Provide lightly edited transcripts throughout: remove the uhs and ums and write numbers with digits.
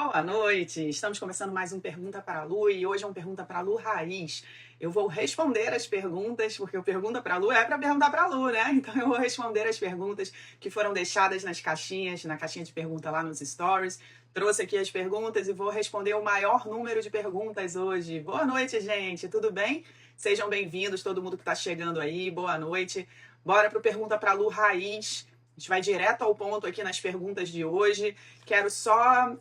Boa noite! Estamos começando mais um Pergunta para a Lu e hoje é um Pergunta para a Lu raiz. Eu vou responder as perguntas, porque o Pergunta para a Lu é para perguntar para a Lu, né? Então eu vou responder as perguntas que foram deixadas nas caixinhas, na caixinha de pergunta lá nos stories. Trouxe aqui as perguntas e vou responder o maior número de perguntas hoje. Boa noite, gente! Tudo bem? Sejam bem-vindos, todo mundo que está chegando aí. Boa noite! Bora para o Pergunta para a Lu raiz. A gente vai direto ao ponto aqui nas perguntas de hoje. Quero só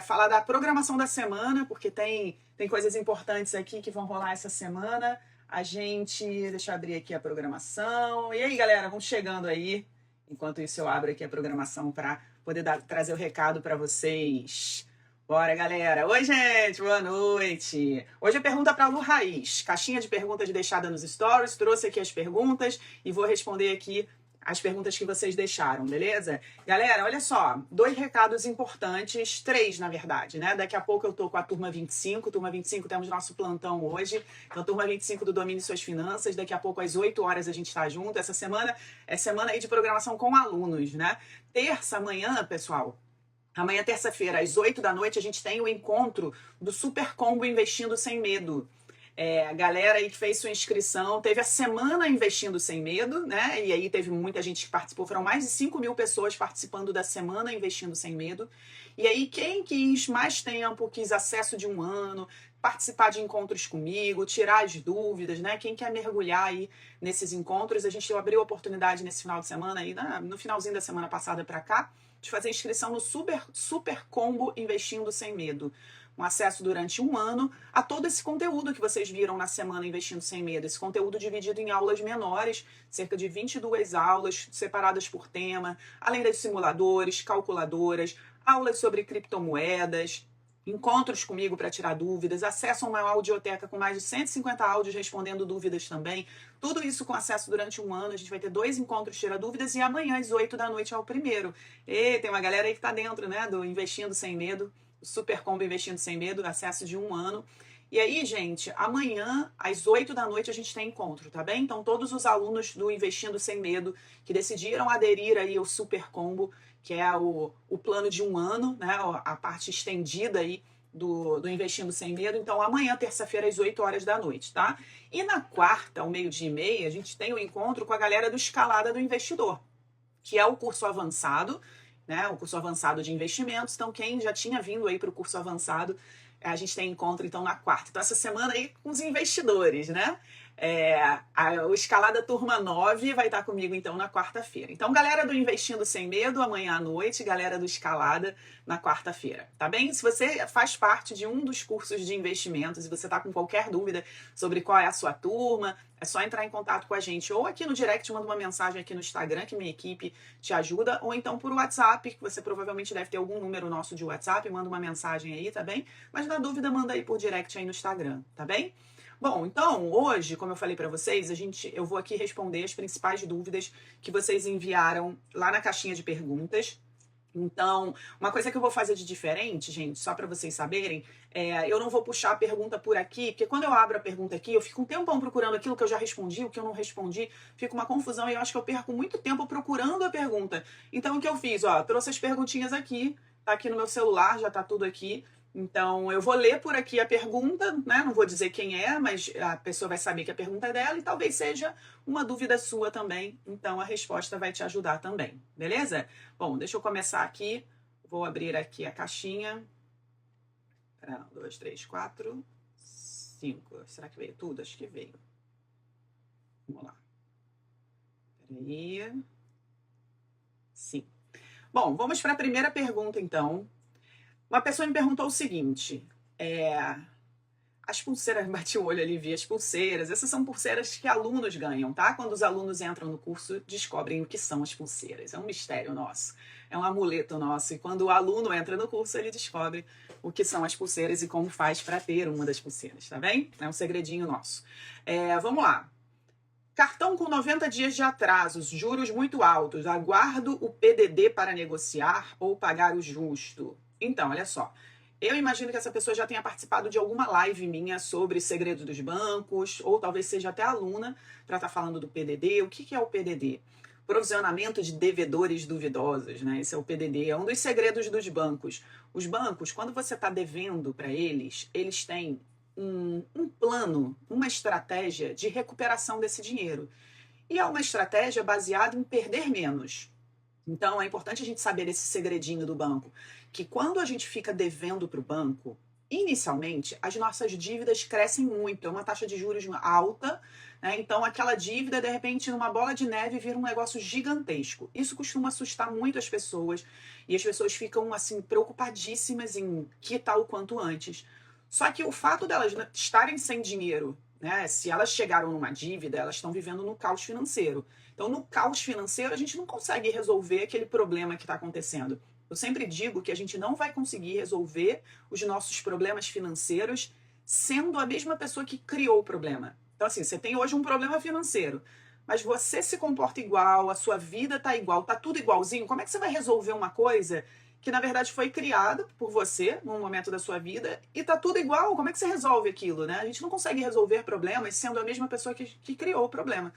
falar da programação da semana, porque tem coisas importantes aqui que vão rolar essa semana. Deixa eu abrir aqui a programação. E aí, galera, vão chegando aí. Enquanto isso, eu abro aqui a programação para poder trazer o recado para vocês. Bora, galera! Oi, gente! Boa noite! Hoje é pergunta para a Lu Raiz. Caixinha de perguntas deixada nos stories. Trouxe aqui as perguntas e vou responder aqui as perguntas que vocês deixaram, beleza? Galera, olha só, 2 recados importantes, 3 na verdade, né? Daqui a pouco eu tô com a turma 25, turma 25 temos nosso plantão hoje, então turma 25 do Domine Suas Finanças, daqui a pouco às 8 horas a gente tá junto, essa semana é semana aí de programação com alunos, né? Terça, amanhã, pessoal, amanhã terça-feira, às 8 da noite, a gente tem o encontro do Super Combo Investindo Sem Medo. A galera aí que fez sua inscrição, teve a semana Investindo Sem Medo, né? E aí teve muita gente que participou, foram mais de 5.000 pessoas participando da semana Investindo Sem Medo. E aí quem quis mais tempo, quis acesso de 1 ano, participar de encontros comigo, tirar as dúvidas, né? Quem quer mergulhar aí nesses encontros, a gente abriu a oportunidade nesse final de semana aí, no finalzinho da semana passada para cá, de fazer inscrição no Super Combo Investindo Sem Medo. Um acesso durante 1 ano a todo esse conteúdo que vocês viram na semana Investindo Sem Medo. Esse conteúdo dividido em aulas menores, cerca de 22 aulas separadas por tema, além dos simuladores, calculadoras, aulas sobre criptomoedas, encontros comigo para tirar dúvidas, acesso a uma audioteca com mais de 150 áudios respondendo dúvidas também. Tudo isso com acesso durante 1 ano. A gente vai ter 2 encontros tira dúvidas e amanhã às 8 da noite é o primeiro. E tem uma galera aí que está dentro, né, do Investindo Sem Medo. Super Combo Investindo Sem Medo, acesso de 1 ano. E aí, gente, amanhã, às 8 da noite, a gente tem encontro, tá bem? Então, todos os alunos do Investindo Sem Medo que decidiram aderir aí ao Super Combo, que é o plano de 1 ano, né? A parte estendida aí do Investindo Sem Medo. Então, amanhã, terça-feira, às 8 horas da noite, tá? E na quarta, ao 12h30, a gente tem o encontro com a galera do Escalada do Investidor, que é o curso avançado, né, o curso avançado de investimentos. Então, quem já tinha vindo aí para o curso avançado, a gente tem encontro, então, na quarta. Então, essa semana aí com os investidores, né? O Escalada Turma 9 vai estar comigo, então, na quarta-feira. Então, galera do Investindo Sem Medo, amanhã à noite, galera do Escalada na quarta-feira, tá bem? Se você faz parte de um dos cursos de investimentos e você está com qualquer dúvida sobre qual é a sua turma, é só entrar em contato com a gente, ou aqui no direct, manda uma mensagem aqui no Instagram, que minha equipe te ajuda, ou então por WhatsApp, que você provavelmente deve ter algum número nosso de WhatsApp, manda uma mensagem aí, tá bem? Mas na dúvida, manda aí por direct aí no Instagram, tá bem? Bom, então, hoje, como eu falei para vocês, eu vou aqui responder as principais dúvidas que vocês enviaram lá na caixinha de perguntas. Então, uma coisa que eu vou fazer de diferente, gente, só para vocês saberem, eu não vou puxar a pergunta por aqui, porque quando eu abro a pergunta aqui, eu fico um tempão procurando aquilo que eu já respondi, o que eu não respondi, fica uma confusão e eu acho que eu perco muito tempo procurando a pergunta. Então, o que eu fiz? Trouxe as perguntinhas aqui, tá aqui no meu celular, já tá tudo aqui. Então, eu vou ler por aqui a pergunta, né? Não vou dizer quem é, mas a pessoa vai saber que a pergunta é dela e talvez seja uma dúvida sua também. Então, a resposta vai te ajudar também, beleza? Bom, deixa eu começar aqui. Vou abrir aqui a caixinha. 1, 2, 3, 4, 5. Será que veio tudo? Acho que veio. Vamos lá. Peraí. Sim. Bom, vamos para a primeira pergunta, então. Uma pessoa me perguntou o seguinte, as pulseiras, bati o olho ali, vi as pulseiras, essas são pulseiras que alunos ganham, tá? Quando os alunos entram no curso, descobrem o que são as pulseiras, é um mistério nosso, é um amuleto nosso, e quando o aluno entra no curso, ele descobre o que são as pulseiras e como faz para ter uma das pulseiras, tá bem? É um segredinho nosso. Vamos lá. Cartão com 90 dias de atrasos, juros muito altos, aguardo o PDD para negociar ou pagar o justo? Então, olha só, eu imagino que essa pessoa já tenha participado de alguma live minha sobre segredos dos bancos, ou talvez seja até aluna para estar falando do PDD. O que é o PDD? provisionamento de devedores duvidosos, né? Esse é o PDD, é um dos segredos dos bancos. Os bancos, quando você está devendo para eles, eles têm um plano, uma estratégia de recuperação desse dinheiro. E é uma estratégia baseada em perder menos. Então, é importante a gente saber esse segredinho do banco, que quando a gente fica devendo para o banco, inicialmente, as nossas dívidas crescem muito, é uma taxa de juros alta, né? Então aquela dívida, de repente, numa bola de neve, vira um negócio gigantesco. Isso costuma assustar muito as pessoas, e as pessoas ficam, assim, preocupadíssimas em quitar o quanto antes. Só que o fato delas estarem sem dinheiro, né? Se elas chegaram numa dívida, elas estão vivendo no caos financeiro. Então, no caos financeiro, a gente não consegue resolver aquele problema que está acontecendo. Eu sempre digo que a gente não vai conseguir resolver os nossos problemas financeiros sendo a mesma pessoa que criou o problema. Então, assim, você tem hoje um problema financeiro, mas você se comporta igual, a sua vida tá igual, tá tudo igualzinho. Como é que você vai resolver uma coisa que, na verdade, foi criada por você num momento da sua vida e tá tudo igual? Como é que você resolve aquilo, né? A gente não consegue resolver problemas sendo a mesma pessoa que criou o problema.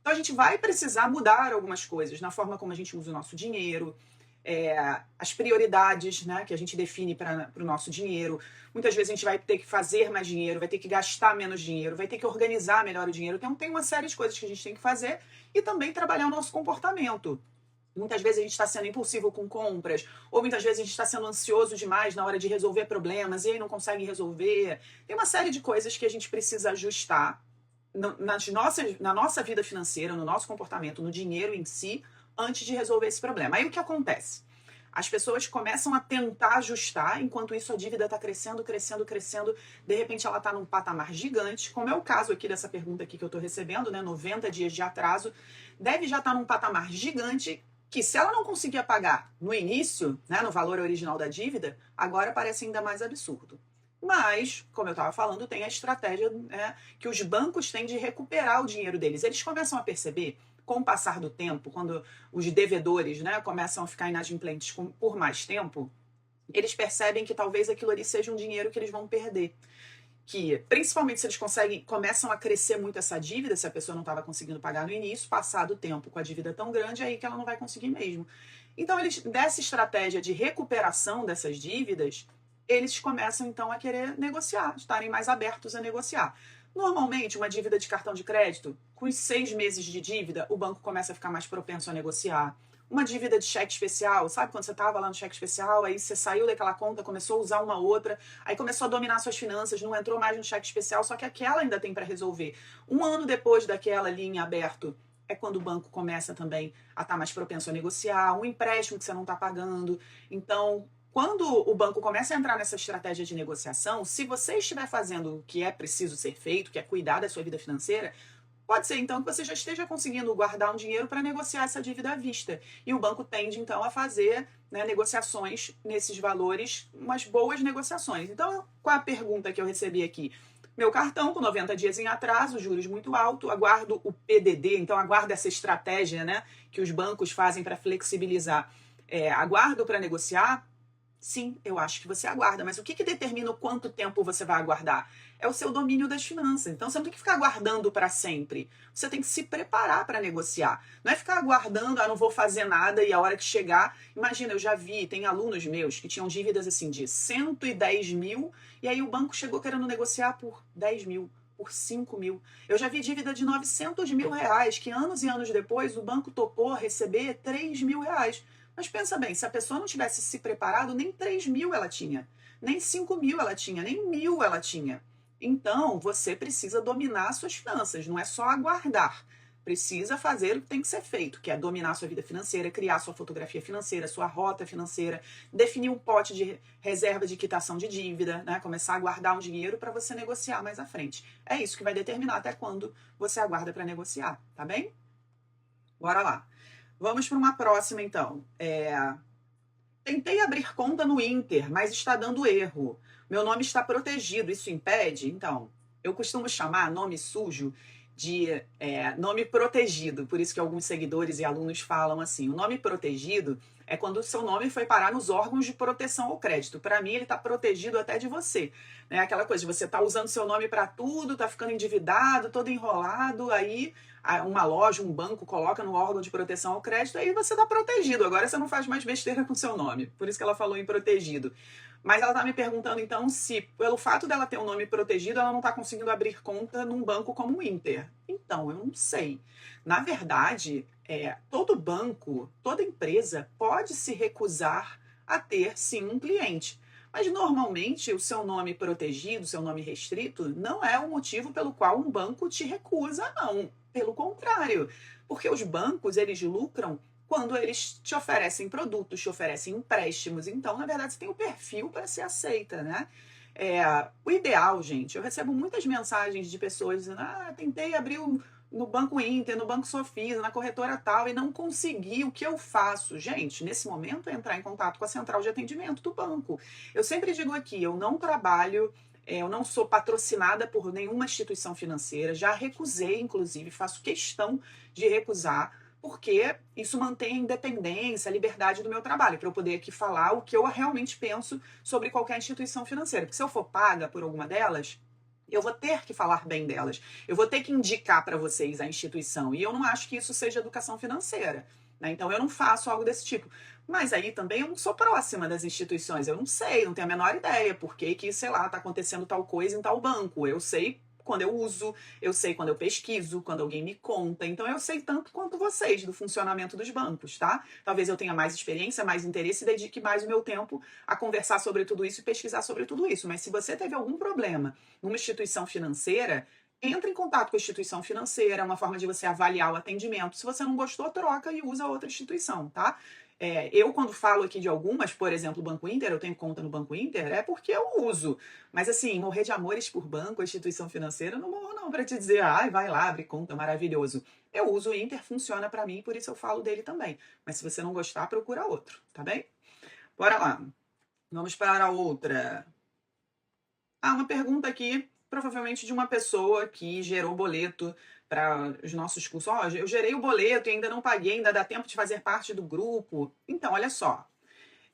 Então, a gente vai precisar mudar algumas coisas na forma como a gente usa o nosso dinheiro, as prioridades, né, que a gente define para o nosso dinheiro. Muitas vezes a gente vai ter que fazer mais dinheiro, vai ter que gastar menos dinheiro, vai ter que organizar melhor o dinheiro. Então tem uma série de coisas que a gente tem que fazer e também trabalhar o nosso comportamento. Muitas vezes a gente está sendo impulsivo com compras, ou muitas vezes a gente está sendo ansioso demais na hora de resolver problemas e aí não consegue resolver. Tem uma série de coisas que a gente precisa ajustar na nossa vida financeira, no nosso comportamento, no dinheiro em si, antes de resolver esse problema. Aí o que acontece? As pessoas começam a tentar ajustar, enquanto isso a dívida está crescendo, crescendo, crescendo. De repente ela está num patamar gigante, como é o caso aqui dessa pergunta aqui que eu estou recebendo, né? 90 dias de atraso. Deve já estar num patamar gigante que, se ela não conseguia pagar no início, né, no valor original da dívida, agora parece ainda mais absurdo. Mas, como eu estava falando, tem a estratégia, né, que os bancos têm de recuperar o dinheiro deles. Eles começam a perceber, com o passar do tempo, quando os devedores, né, começam a ficar inadimplentes por mais tempo, eles percebem que talvez aquilo ali seja um dinheiro que eles vão perder. Que, principalmente se eles começam a crescer muito essa dívida, se a pessoa não estava conseguindo pagar no início, passado o tempo com a dívida tão grande, é aí que ela não vai conseguir mesmo. Então, dessa estratégia de recuperação dessas dívidas, eles começam então a querer negociar, estarem mais abertos a negociar. Normalmente, uma dívida de cartão de crédito, com os 6 meses de dívida, o banco começa a ficar mais propenso a negociar. Uma dívida de cheque especial, sabe quando você estava lá no cheque especial, aí você saiu daquela conta, começou a usar uma outra, aí começou a dominar suas finanças, não entrou mais no cheque especial, só que aquela ainda tem para resolver. Um ano depois daquela linha aberta, é quando o banco começa também a estar mais propenso a negociar, um empréstimo que você não está pagando. Então, quando o banco começa a entrar nessa estratégia de negociação, se você estiver fazendo o que é preciso ser feito, que é cuidar da sua vida financeira, pode ser então que você já esteja conseguindo guardar um dinheiro para negociar essa dívida à vista. E o banco tende então a fazer, né, negociações nesses valores, umas boas negociações. Então, qual a pergunta que eu recebi aqui? Meu cartão com 90 dias em atraso, juros muito alto, aguardo o PDD, então aguardo essa estratégia, né, que os bancos fazem para flexibilizar. Aguardo para negociar? Sim, eu acho que você aguarda, mas o que determina o quanto tempo você vai aguardar? É o seu domínio das finanças. Então você não tem que ficar aguardando para sempre. Você tem que se preparar para negociar. Não é ficar aguardando, não vou fazer nada e a hora que chegar. Imagina, eu já vi, tem alunos meus que tinham dívidas assim de 110 mil e aí o banco chegou querendo negociar por 10 mil, por 5 mil. Eu já vi dívida de 900 mil reais que anos e anos depois o banco topou receber 3 mil reais. Mas pensa bem, se a pessoa não tivesse se preparado, nem 3 mil ela tinha, nem 5 mil ela tinha, nem 1.000 ela tinha. Então, você precisa dominar suas finanças, não é só aguardar. Precisa fazer o que tem que ser feito, que é dominar sua vida financeira, criar sua fotografia financeira, sua rota financeira, definir um pote de reserva de quitação de dívida, né? Começar a guardar um dinheiro para você negociar mais à frente. É isso que vai determinar até quando você aguarda para negociar, tá bem? Bora lá. Vamos para uma próxima, então. Tentei abrir conta no Inter, mas está dando erro. Meu nome está protegido, isso impede? Então, eu costumo chamar nome sujo de nome protegido. Por isso que alguns seguidores e alunos falam assim. O nome protegido é quando o seu nome foi parar nos órgãos de proteção ao crédito. Para mim, ele está protegido até de você. Né? Aquela coisa de você tá usando seu nome para tudo, tá ficando endividado, todo enrolado, aí uma loja, um banco coloca no órgão de proteção ao crédito, aí você está protegido. Agora você não faz mais besteira com seu nome. Por isso que ela falou em protegido. Mas ela está me perguntando, então, se pelo fato dela ter um nome protegido, ela não está conseguindo abrir conta num banco como o Inter. Então, eu não sei. Na verdade, todo banco, toda empresa pode se recusar a ter, sim, um cliente. Mas, normalmente, o seu nome protegido, seu nome restrito, não é o motivo pelo qual um banco te recusa, não. Pelo contrário. Porque os bancos, eles lucram quando eles te oferecem produtos, te oferecem empréstimos. Então, na verdade, você tem o perfil para ser aceita, né? O ideal, gente, eu recebo muitas mensagens de pessoas dizendo: tentei abrir no Banco Inter, no Banco Sofisa, na corretora tal, e não consegui. O que eu faço? Gente, nesse momento é entrar em contato com a central de atendimento do banco. Eu sempre digo aqui, eu não trabalho, eu não sou patrocinada por nenhuma instituição financeira, já recusei, inclusive, faço questão de recusar, porque isso mantém a independência, a liberdade do meu trabalho, para eu poder aqui falar o que eu realmente penso sobre qualquer instituição financeira. Porque se eu for paga por alguma delas, eu vou ter que falar bem delas. Eu vou ter que indicar para vocês a instituição. E eu não acho que isso seja educação financeira. Né? Então, eu não faço algo desse tipo. Mas aí também eu não sou próxima das instituições. Eu não sei, não tenho a menor ideia por que, sei lá, está acontecendo tal coisa em tal banco. Eu sei quando eu uso, eu sei quando eu pesquiso, quando alguém me conta. Então, eu sei tanto quanto vocês do funcionamento dos bancos, tá? Talvez eu tenha mais experiência, mais interesse e dedique mais o meu tempo a conversar sobre tudo isso e pesquisar sobre tudo isso. Mas se você teve algum problema numa instituição financeira, entre em contato com a instituição financeira, é uma forma de você avaliar o atendimento. Se você não gostou, troca e usa outra instituição, tá? Eu, quando falo aqui de algumas, por exemplo, o Banco Inter, eu tenho conta no Banco Inter, é porque eu uso. Mas assim, morrer de amores por banco, instituição financeira, não morro não para te dizer, vai lá, abre conta, maravilhoso. Eu uso o Inter, funciona para mim, por isso eu falo dele também. Mas se você não gostar, procura outro, tá bem? Bora lá. Vamos para a outra. Uma pergunta aqui, provavelmente de uma pessoa que gerou boleto para os nossos cursos. Eu gerei o boleto e ainda não paguei, ainda dá tempo de fazer parte do grupo. Então, olha só.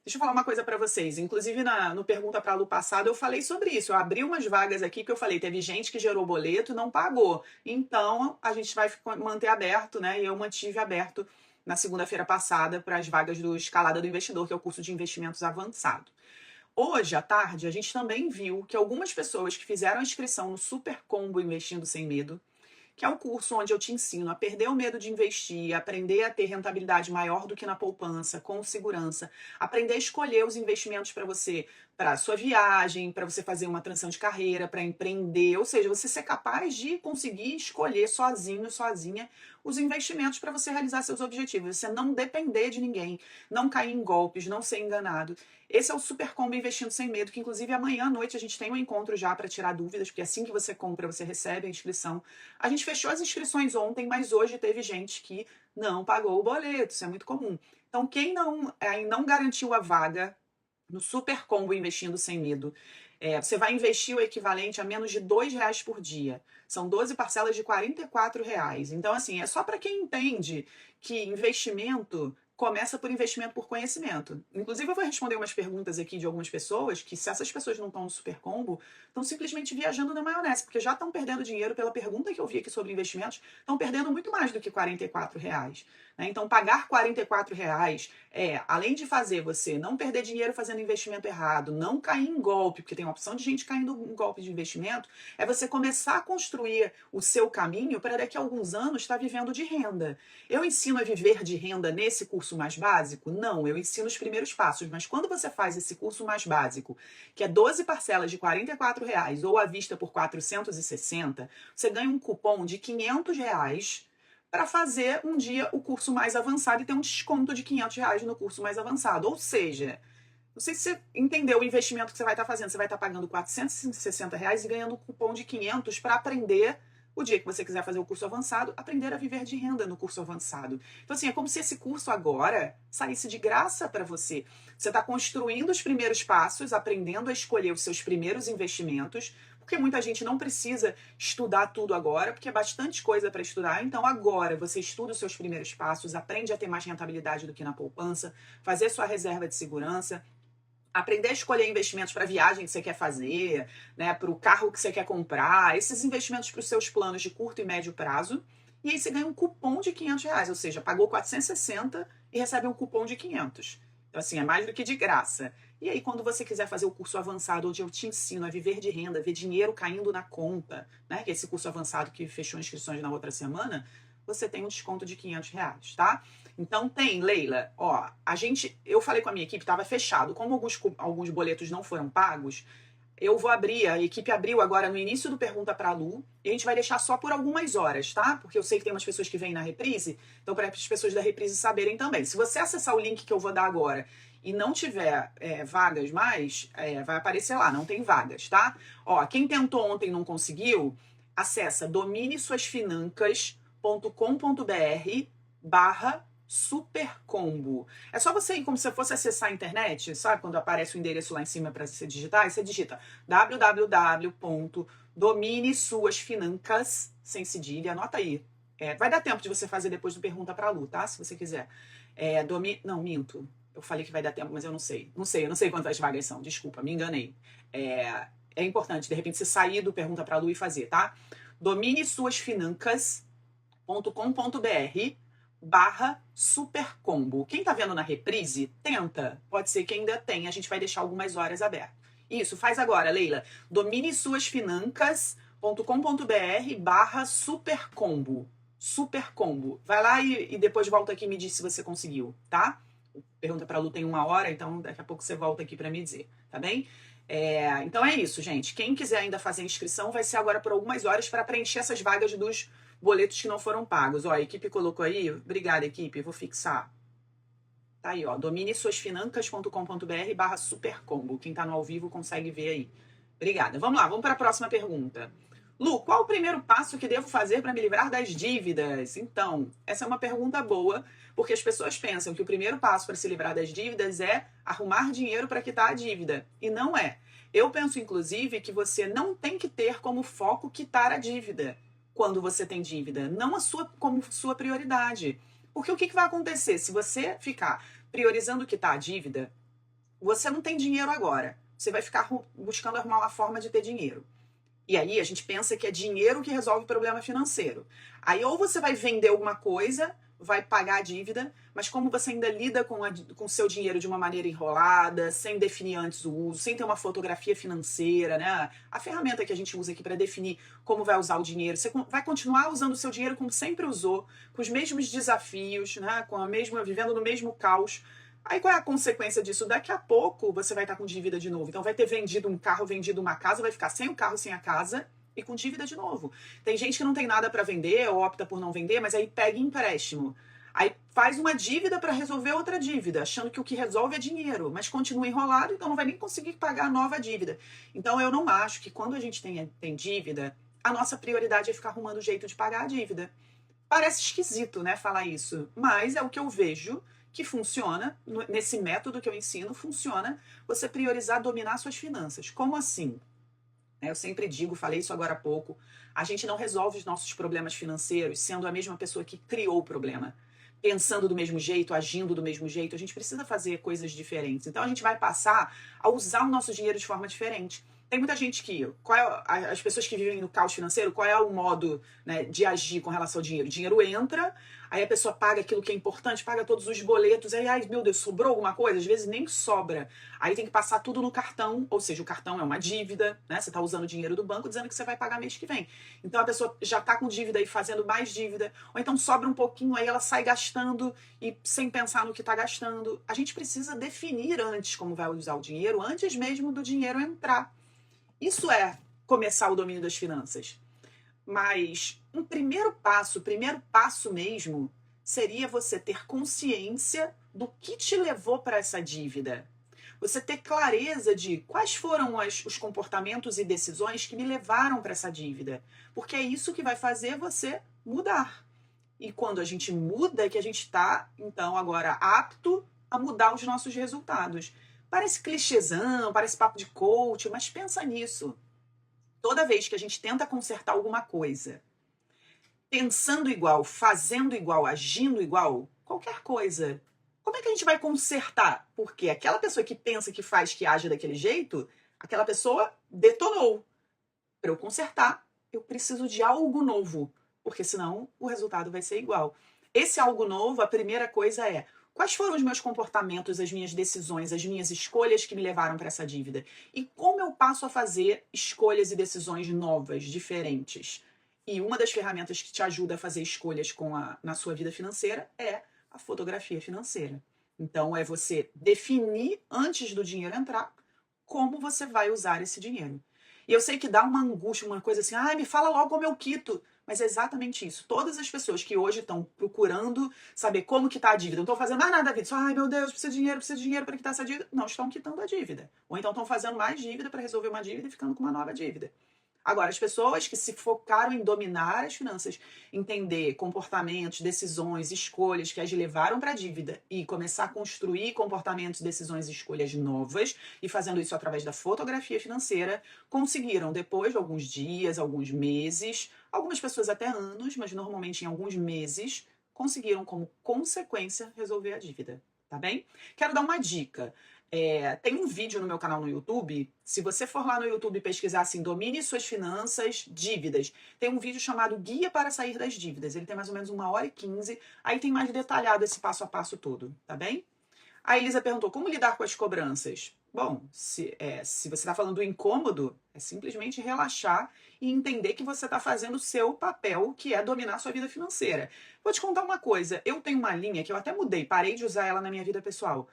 Deixa eu falar uma coisa para vocês. Inclusive, no Pergunta para Lu passado, eu falei sobre isso. Eu abri umas vagas aqui que eu falei, teve gente que gerou boleto e não pagou. Então, a gente vai manter aberto, né? E eu mantive aberto na segunda-feira passada para as vagas do Escalada do Investidor, que é o curso de investimentos avançado. Hoje, à tarde, a gente também viu que algumas pessoas que fizeram a inscrição no Super Combo Investindo Sem Medo, que é um curso onde eu te ensino a perder o medo de investir, aprender a ter rentabilidade maior do que na poupança, com segurança, aprender a escolher os investimentos para você, para sua viagem, para você fazer uma transição de carreira, para empreender, ou seja, você ser capaz de conseguir escolher sozinho, sozinha, os investimentos para você realizar seus objetivos, você não depender de ninguém, não cair em golpes, não ser enganado. Esse é o Super Combo Investindo Sem Medo, que inclusive amanhã à noite a gente tem um encontro já para tirar dúvidas, porque assim que você compra, você recebe a inscrição. A gente fechou as inscrições ontem, mas hoje teve gente que não pagou o boleto, isso é muito comum. Então, quem não garantiu a vaga no Super Combo Investindo Sem Medo, você vai investir o equivalente a menos de R$2 por dia. São 12 parcelas de R$44. Então, assim, é só para quem entende que investimento começa por investimento por conhecimento. Inclusive, eu vou responder umas perguntas aqui de algumas pessoas que, se essas pessoas não estão no Super Combo, estão simplesmente viajando na maionese, porque já estão perdendo dinheiro pela pergunta que eu vi aqui sobre investimentos, estão perdendo muito mais do que R$44. Né? Então, pagar R$44 além de fazer você não perder dinheiro fazendo investimento errado, não cair em golpe, porque tem uma opção de gente caindo em golpe de investimento, é você começar a construir o seu caminho para daqui a alguns anos estar vivendo de renda. Eu ensino a viver de renda nesse curso mais básico? Não, eu ensino os primeiros passos, mas quando você faz esse curso mais básico, que é 12 parcelas de R$44 ou à vista por 460, você ganha um cupom de R$500 para fazer um dia o curso mais avançado e ter um desconto de R$500 no curso mais avançado. Ou seja, não sei se você entendeu o investimento que você vai estar fazendo. Você vai estar pagando R$460 e ganhando um cupom de 500 para aprender, o dia que você quiser fazer o curso avançado, aprender a viver de renda no curso avançado. Então, assim, é como se esse curso agora saísse de graça para você. Você está construindo os primeiros passos, aprendendo a escolher os seus primeiros investimentos. Porque muita gente não precisa estudar tudo agora, porque é bastante coisa para estudar. Então agora você estuda os seus primeiros passos, aprende a ter mais rentabilidade do que na poupança, fazer sua reserva de segurança, aprender a escolher investimentos para a viagem que você quer fazer, né, para o carro que você quer comprar, esses investimentos para os seus planos de curto e médio prazo. E aí você ganha um cupom de R$ 500, ou seja, pagou 460 e recebe um cupom de 500. Então, assim, é mais do que de graça. E aí, quando você quiser fazer o curso avançado, onde eu te ensino a viver de renda, ver dinheiro caindo na conta, né, que é esse curso avançado que fechou inscrições na outra semana, você tem um desconto de R$ 500, tá? Então tem, Leila, ó, eu falei com a minha equipe, estava fechado. Como alguns boletos não foram pagos, eu vou abrir, a equipe abriu agora no início do Pergunta pra Lu, e a gente vai deixar só por algumas horas, tá? Porque eu sei que tem umas pessoas que vêm na reprise, então para as pessoas da reprise saberem também. Se você acessar o link que eu vou dar agora e não tiver vagas mais, vai aparecer lá, não tem vagas, tá? Ó, quem tentou ontem e não conseguiu, acessa dominesuasfinancas.com.br/supercombo. É só você ir como se fosse acessar a internet, sabe? Quando aparece o endereço lá em cima para você digitar, você digita www.dominesuasfinancas, sem cedilha, anota aí. Vai dar tempo de você fazer depois do Pergunta pra Lu, tá? Se você quiser. Não, minto. Eu falei que vai dar tempo, mas eu não sei. Eu não sei quantas vagas são. Desculpa, me enganei. É importante, de repente, você sair do Pergunta pra Lu e fazer, tá? dominesuasfinancas.com.br/supercombo. Quem tá vendo na reprise, tenta. Pode ser que ainda tenha, a gente vai deixar algumas horas aberto. Isso, faz agora, Leila. dominesuasfinancas.com.br/supercombo. Supercombo. Vai lá e depois volta aqui e me diz se você conseguiu, tá? Pergunta pra Lu tem 1 hora, então daqui a pouco você volta aqui pra me dizer, tá bem? Então é isso, gente. Quem quiser ainda fazer inscrição vai ser agora por algumas horas para preencher essas vagas dos boletos que não foram pagos. Ó, a equipe colocou aí. Obrigada, equipe. Vou fixar. Tá aí, ó. dominesuasfinancas.com.br/supercombo. Quem tá no ao vivo consegue ver aí. Obrigada. Vamos lá, vamos para a próxima pergunta. Lu, qual o primeiro passo que devo fazer para me livrar das dívidas? Então, essa é uma pergunta boa, porque as pessoas pensam que o primeiro passo para se livrar das dívidas é arrumar dinheiro para quitar a dívida. E não é. Eu penso, inclusive, que você não tem que ter como foco quitar a dívida quando você tem dívida, não como sua prioridade. Porque o que vai acontecer? Se você ficar priorizando quitar a dívida, você não tem dinheiro agora. Você vai ficar buscando arrumar uma forma de ter dinheiro. E aí a gente pensa que é dinheiro que resolve o problema financeiro. Aí ou você vai vender alguma coisa, vai pagar a dívida, mas como você ainda lida com o seu dinheiro de uma maneira enrolada, sem definir antes o uso, sem ter uma fotografia financeira, né? A ferramenta que a gente usa aqui para definir como vai usar o dinheiro, você vai continuar usando o seu dinheiro como sempre usou, com os mesmos desafios, né? Vivendo no mesmo caos. Aí qual é a consequência disso? Daqui a pouco você vai estar com dívida de novo. Então vai ter vendido um carro, vendido uma casa, vai ficar sem o carro, sem a casa e com dívida de novo. Tem gente que não tem nada para vender ou opta por não vender, mas aí pega empréstimo. Aí faz uma dívida para resolver outra dívida, achando que o que resolve é dinheiro, mas continua enrolado, então não vai nem conseguir pagar a nova dívida. Então eu não acho que quando a gente tem dívida, a nossa prioridade é ficar arrumando jeito de pagar a dívida. Parece esquisito, né, falar isso, mas é o que eu vejo que funciona, nesse método que eu ensino, funciona você priorizar, dominar suas finanças. Como assim? Eu sempre digo, falei isso agora há pouco, a gente não resolve os nossos problemas financeiros sendo a mesma pessoa que criou o problema. Pensando do mesmo jeito, agindo do mesmo jeito, a gente precisa fazer coisas diferentes. Então a gente vai passar a usar o nosso dinheiro de forma diferente. Tem muita gente as pessoas que vivem no caos financeiro, qual é o modo, né, de agir com relação ao dinheiro? O dinheiro entra, aí a pessoa paga aquilo que é importante, paga todos os boletos, aí, ai meu Deus, sobrou alguma coisa? Às vezes nem sobra. Aí tem que passar tudo no cartão, ou seja, o cartão é uma dívida, né? Você está usando o dinheiro do banco dizendo que você vai pagar mês que vem. Então a pessoa já está com dívida e fazendo mais dívida, ou então sobra um pouquinho, aí ela sai gastando e sem pensar no que está gastando. A gente precisa definir antes como vai usar o dinheiro, antes mesmo do dinheiro entrar. Isso é começar o domínio das finanças. Mas o primeiro passo mesmo, seria você ter consciência do que te levou para essa dívida. Você ter clareza de quais foram os comportamentos e decisões que me levaram para essa dívida. Porque é isso que vai fazer você mudar. E quando a gente muda, é que a gente está, então, agora apto a mudar os nossos resultados. Parece clichêzão, parece papo de coach, mas pensa nisso. Toda vez que a gente tenta consertar alguma coisa, pensando igual, fazendo igual, agindo igual, qualquer coisa, como é que a gente vai consertar? Porque aquela pessoa que pensa, que faz, que age daquele jeito, aquela pessoa detonou. Para eu consertar, eu preciso de algo novo, porque senão o resultado vai ser igual. Esse algo novo, a primeira coisa é: quais foram os meus comportamentos, as minhas decisões, as minhas escolhas que me levaram para essa dívida? E como eu passo a fazer escolhas e decisões novas, diferentes? E uma das ferramentas que te ajuda a fazer escolhas na sua vida financeira é a fotografia financeira. Então, é você definir, antes do dinheiro entrar, como você vai usar esse dinheiro. E eu sei que dá uma angústia, uma coisa assim, me fala logo como eu quito. Mas é exatamente isso. Todas as pessoas que hoje estão procurando saber como quitar a dívida, não estão fazendo mais nada da vida, só, meu Deus, preciso de dinheiro para quitar essa dívida. Não estão quitando a dívida. Ou então estão fazendo mais dívida para resolver uma dívida e ficando com uma nova dívida. Agora, as pessoas que se focaram em dominar as finanças, entender comportamentos, decisões, escolhas que as levaram para a dívida e começar a construir comportamentos, decisões e escolhas novas, e fazendo isso através da fotografia financeira, conseguiram, depois de alguns dias, alguns meses, algumas pessoas até anos, mas normalmente em alguns meses, conseguiram, como consequência, resolver a dívida. Tá bem? Quero dar uma dica. Tem um vídeo no meu canal no YouTube. Se você for lá no YouTube e pesquisar assim, domine suas finanças, dívidas, tem um vídeo chamado Guia para Sair das Dívidas. Ele tem mais ou menos 1h15. Aí tem mais detalhado esse passo a passo todo, tá bem? A Elisa perguntou, como lidar com as cobranças? Bom, se você está falando do incômodo, é simplesmente relaxar e entender que você está fazendo o seu papel, que é dominar a sua vida financeira. Vou te contar uma coisa. Eu tenho uma linha que eu até mudei, parei de usar ela na minha vida pessoal,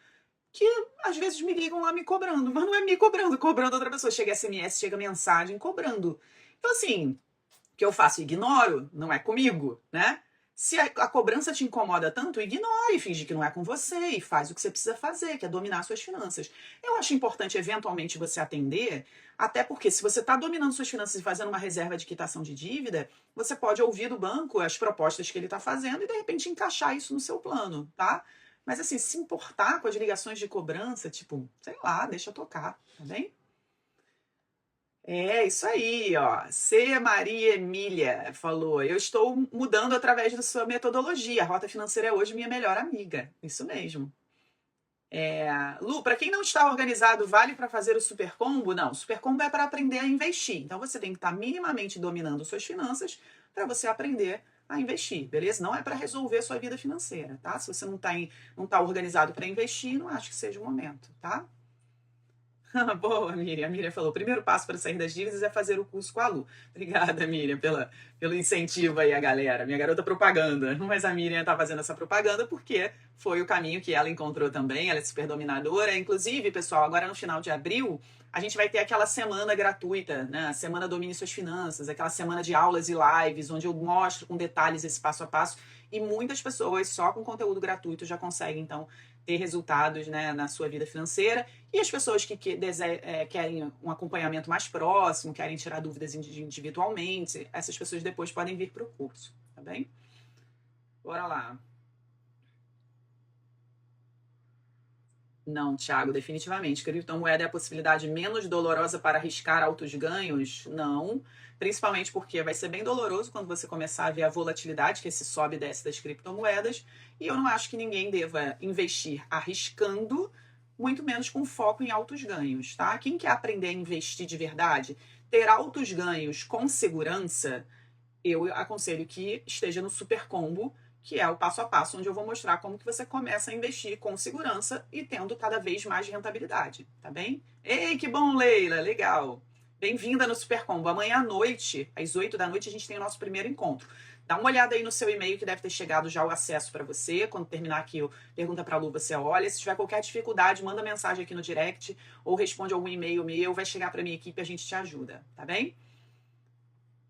que às vezes me ligam lá me cobrando, mas não é me cobrando, cobrando outra pessoa. Chega SMS, chega mensagem cobrando. Então, assim, o que eu faço? Ignoro, não é comigo, né? Se a cobrança te incomoda tanto, ignore, finge que não é com você e faz o que você precisa fazer, que é dominar suas finanças. Eu acho importante, eventualmente, você atender, até porque se você está dominando suas finanças e fazendo uma reserva de quitação de dívida, você pode ouvir do banco as propostas que ele está fazendo e, de repente, encaixar isso no seu plano, tá? Mas assim, se importar com as ligações de cobrança, tipo, sei lá, deixa eu tocar, tá bem? É isso aí, ó. C. Maria Emília falou: eu estou mudando através da sua metodologia. A Rota Financeira é hoje minha melhor amiga. Isso mesmo. Lu, para quem não está organizado, vale para fazer o super combo? Não, o super combo é para aprender a investir. Então você tem que estar minimamente dominando suas finanças para você aprender a investir, beleza? Não é para resolver sua vida financeira, tá? Se você não tá organizado para investir, não acho que seja o momento, tá? Boa, Miriam. A Miriam falou: o primeiro passo para sair das dívidas é fazer o curso com a Lu. Obrigada, Miriam, pelo incentivo aí, a galera. Minha garota propaganda. Mas a Miriam tá fazendo essa propaganda porque foi o caminho que ela encontrou também. Ela é super dominadora. Inclusive, pessoal, agora no final de abril, a gente vai ter aquela semana gratuita, né? A semana Domine Suas Finanças, aquela semana de aulas e lives, onde eu mostro com detalhes esse passo a passo. E muitas pessoas, só com conteúdo gratuito, já conseguem, então, ter resultados, né, na sua vida financeira. E as pessoas que querem um acompanhamento mais próximo, querem tirar dúvidas individualmente, essas pessoas depois podem vir para o curso, tá bem? Bora lá. Não, Thiago, definitivamente. Criptomoeda é a possibilidade menos dolorosa para arriscar altos ganhos? Não. Principalmente porque vai ser bem doloroso quando você começar a ver a volatilidade, que esse sobe e desce das criptomoedas. E eu não acho que ninguém deva investir arriscando, muito menos com foco em altos ganhos, tá? Quem quer aprender a investir de verdade, ter altos ganhos com segurança, eu aconselho que esteja no Super Combo, que é o passo a passo, onde eu vou mostrar como que você começa a investir com segurança e tendo cada vez mais rentabilidade, tá bem? Ei, que bom, Leila, legal. Bem-vinda no Super Combo. Amanhã à noite, às 8 da noite, a gente tem o nosso primeiro encontro. Dá uma olhada aí no seu e-mail que deve ter chegado já o acesso para você. Quando terminar aqui, pergunta para a Lu, você olha. Se tiver qualquer dificuldade, manda mensagem aqui no direct ou responde algum e-mail meu, vai chegar para minha equipe e a gente te ajuda, tá bem?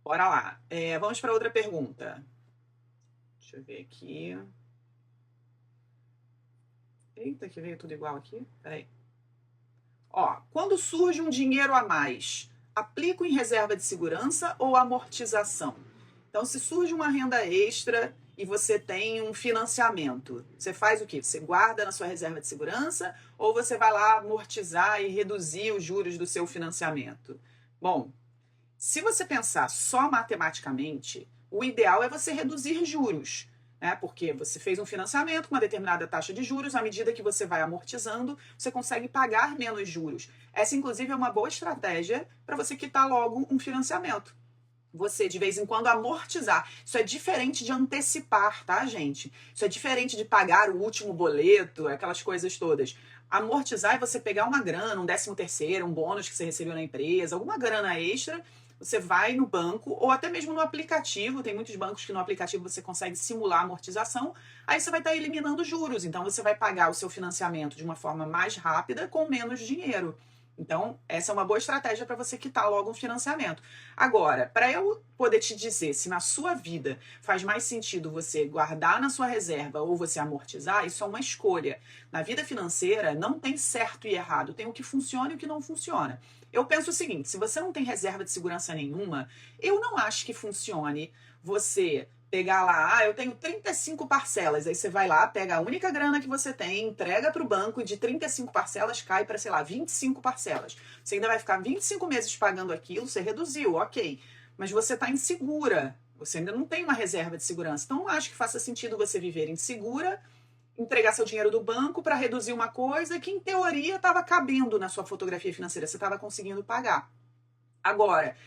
Bora lá. Vamos para outra pergunta. Deixa eu ver aqui. Eita, que veio tudo igual aqui. Peraí. Ó, quando surge um dinheiro a mais, aplico em reserva de segurança ou amortização? Então, se surge uma renda extra e você tem um financiamento, você faz o quê? Você guarda na sua reserva de segurança ou você vai lá amortizar e reduzir os juros do seu financiamento? Bom, Se você pensar só matematicamente, o ideal é você reduzir juros, né? Porque você fez um financiamento com uma determinada taxa de juros, à medida que você vai amortizando, você consegue pagar menos juros. Essa, inclusive, é uma boa estratégia para você quitar logo um financiamento. Você, de vez em quando, amortizar. Isso é diferente de antecipar, tá, gente? Isso é diferente de pagar o último boleto, aquelas coisas todas. Amortizar é você pegar uma grana, um 13º, um bônus que você recebeu na empresa, alguma grana extra, você vai no banco, ou até mesmo no aplicativo, tem muitos bancos que no aplicativo você consegue simular a amortização, aí você vai estar eliminando juros, então você vai pagar o seu financiamento de uma forma mais rápida, com menos dinheiro. Então, essa é uma boa estratégia para você quitar logo um financiamento. Agora, para eu poder te dizer se na sua vida faz mais sentido você guardar na sua reserva ou você amortizar, isso é uma escolha. Na vida financeira, não tem certo e errado, tem o que funciona e o que não funciona. Eu penso o seguinte, se você não tem reserva de segurança nenhuma, eu não acho que funcione você pegar lá, eu tenho 35 parcelas, aí você vai lá, pega a única grana que você tem, entrega para o banco e de 35 parcelas cai para, sei lá, 25 parcelas. Você ainda vai ficar 25 meses pagando aquilo, você reduziu, ok. Mas você está insegura, você ainda não tem uma reserva de segurança. Então, não acho que faça sentido você viver insegura, entregar seu dinheiro do banco para reduzir uma coisa que, em teoria, estava cabendo na sua fotografia financeira, você estava conseguindo pagar. Agora,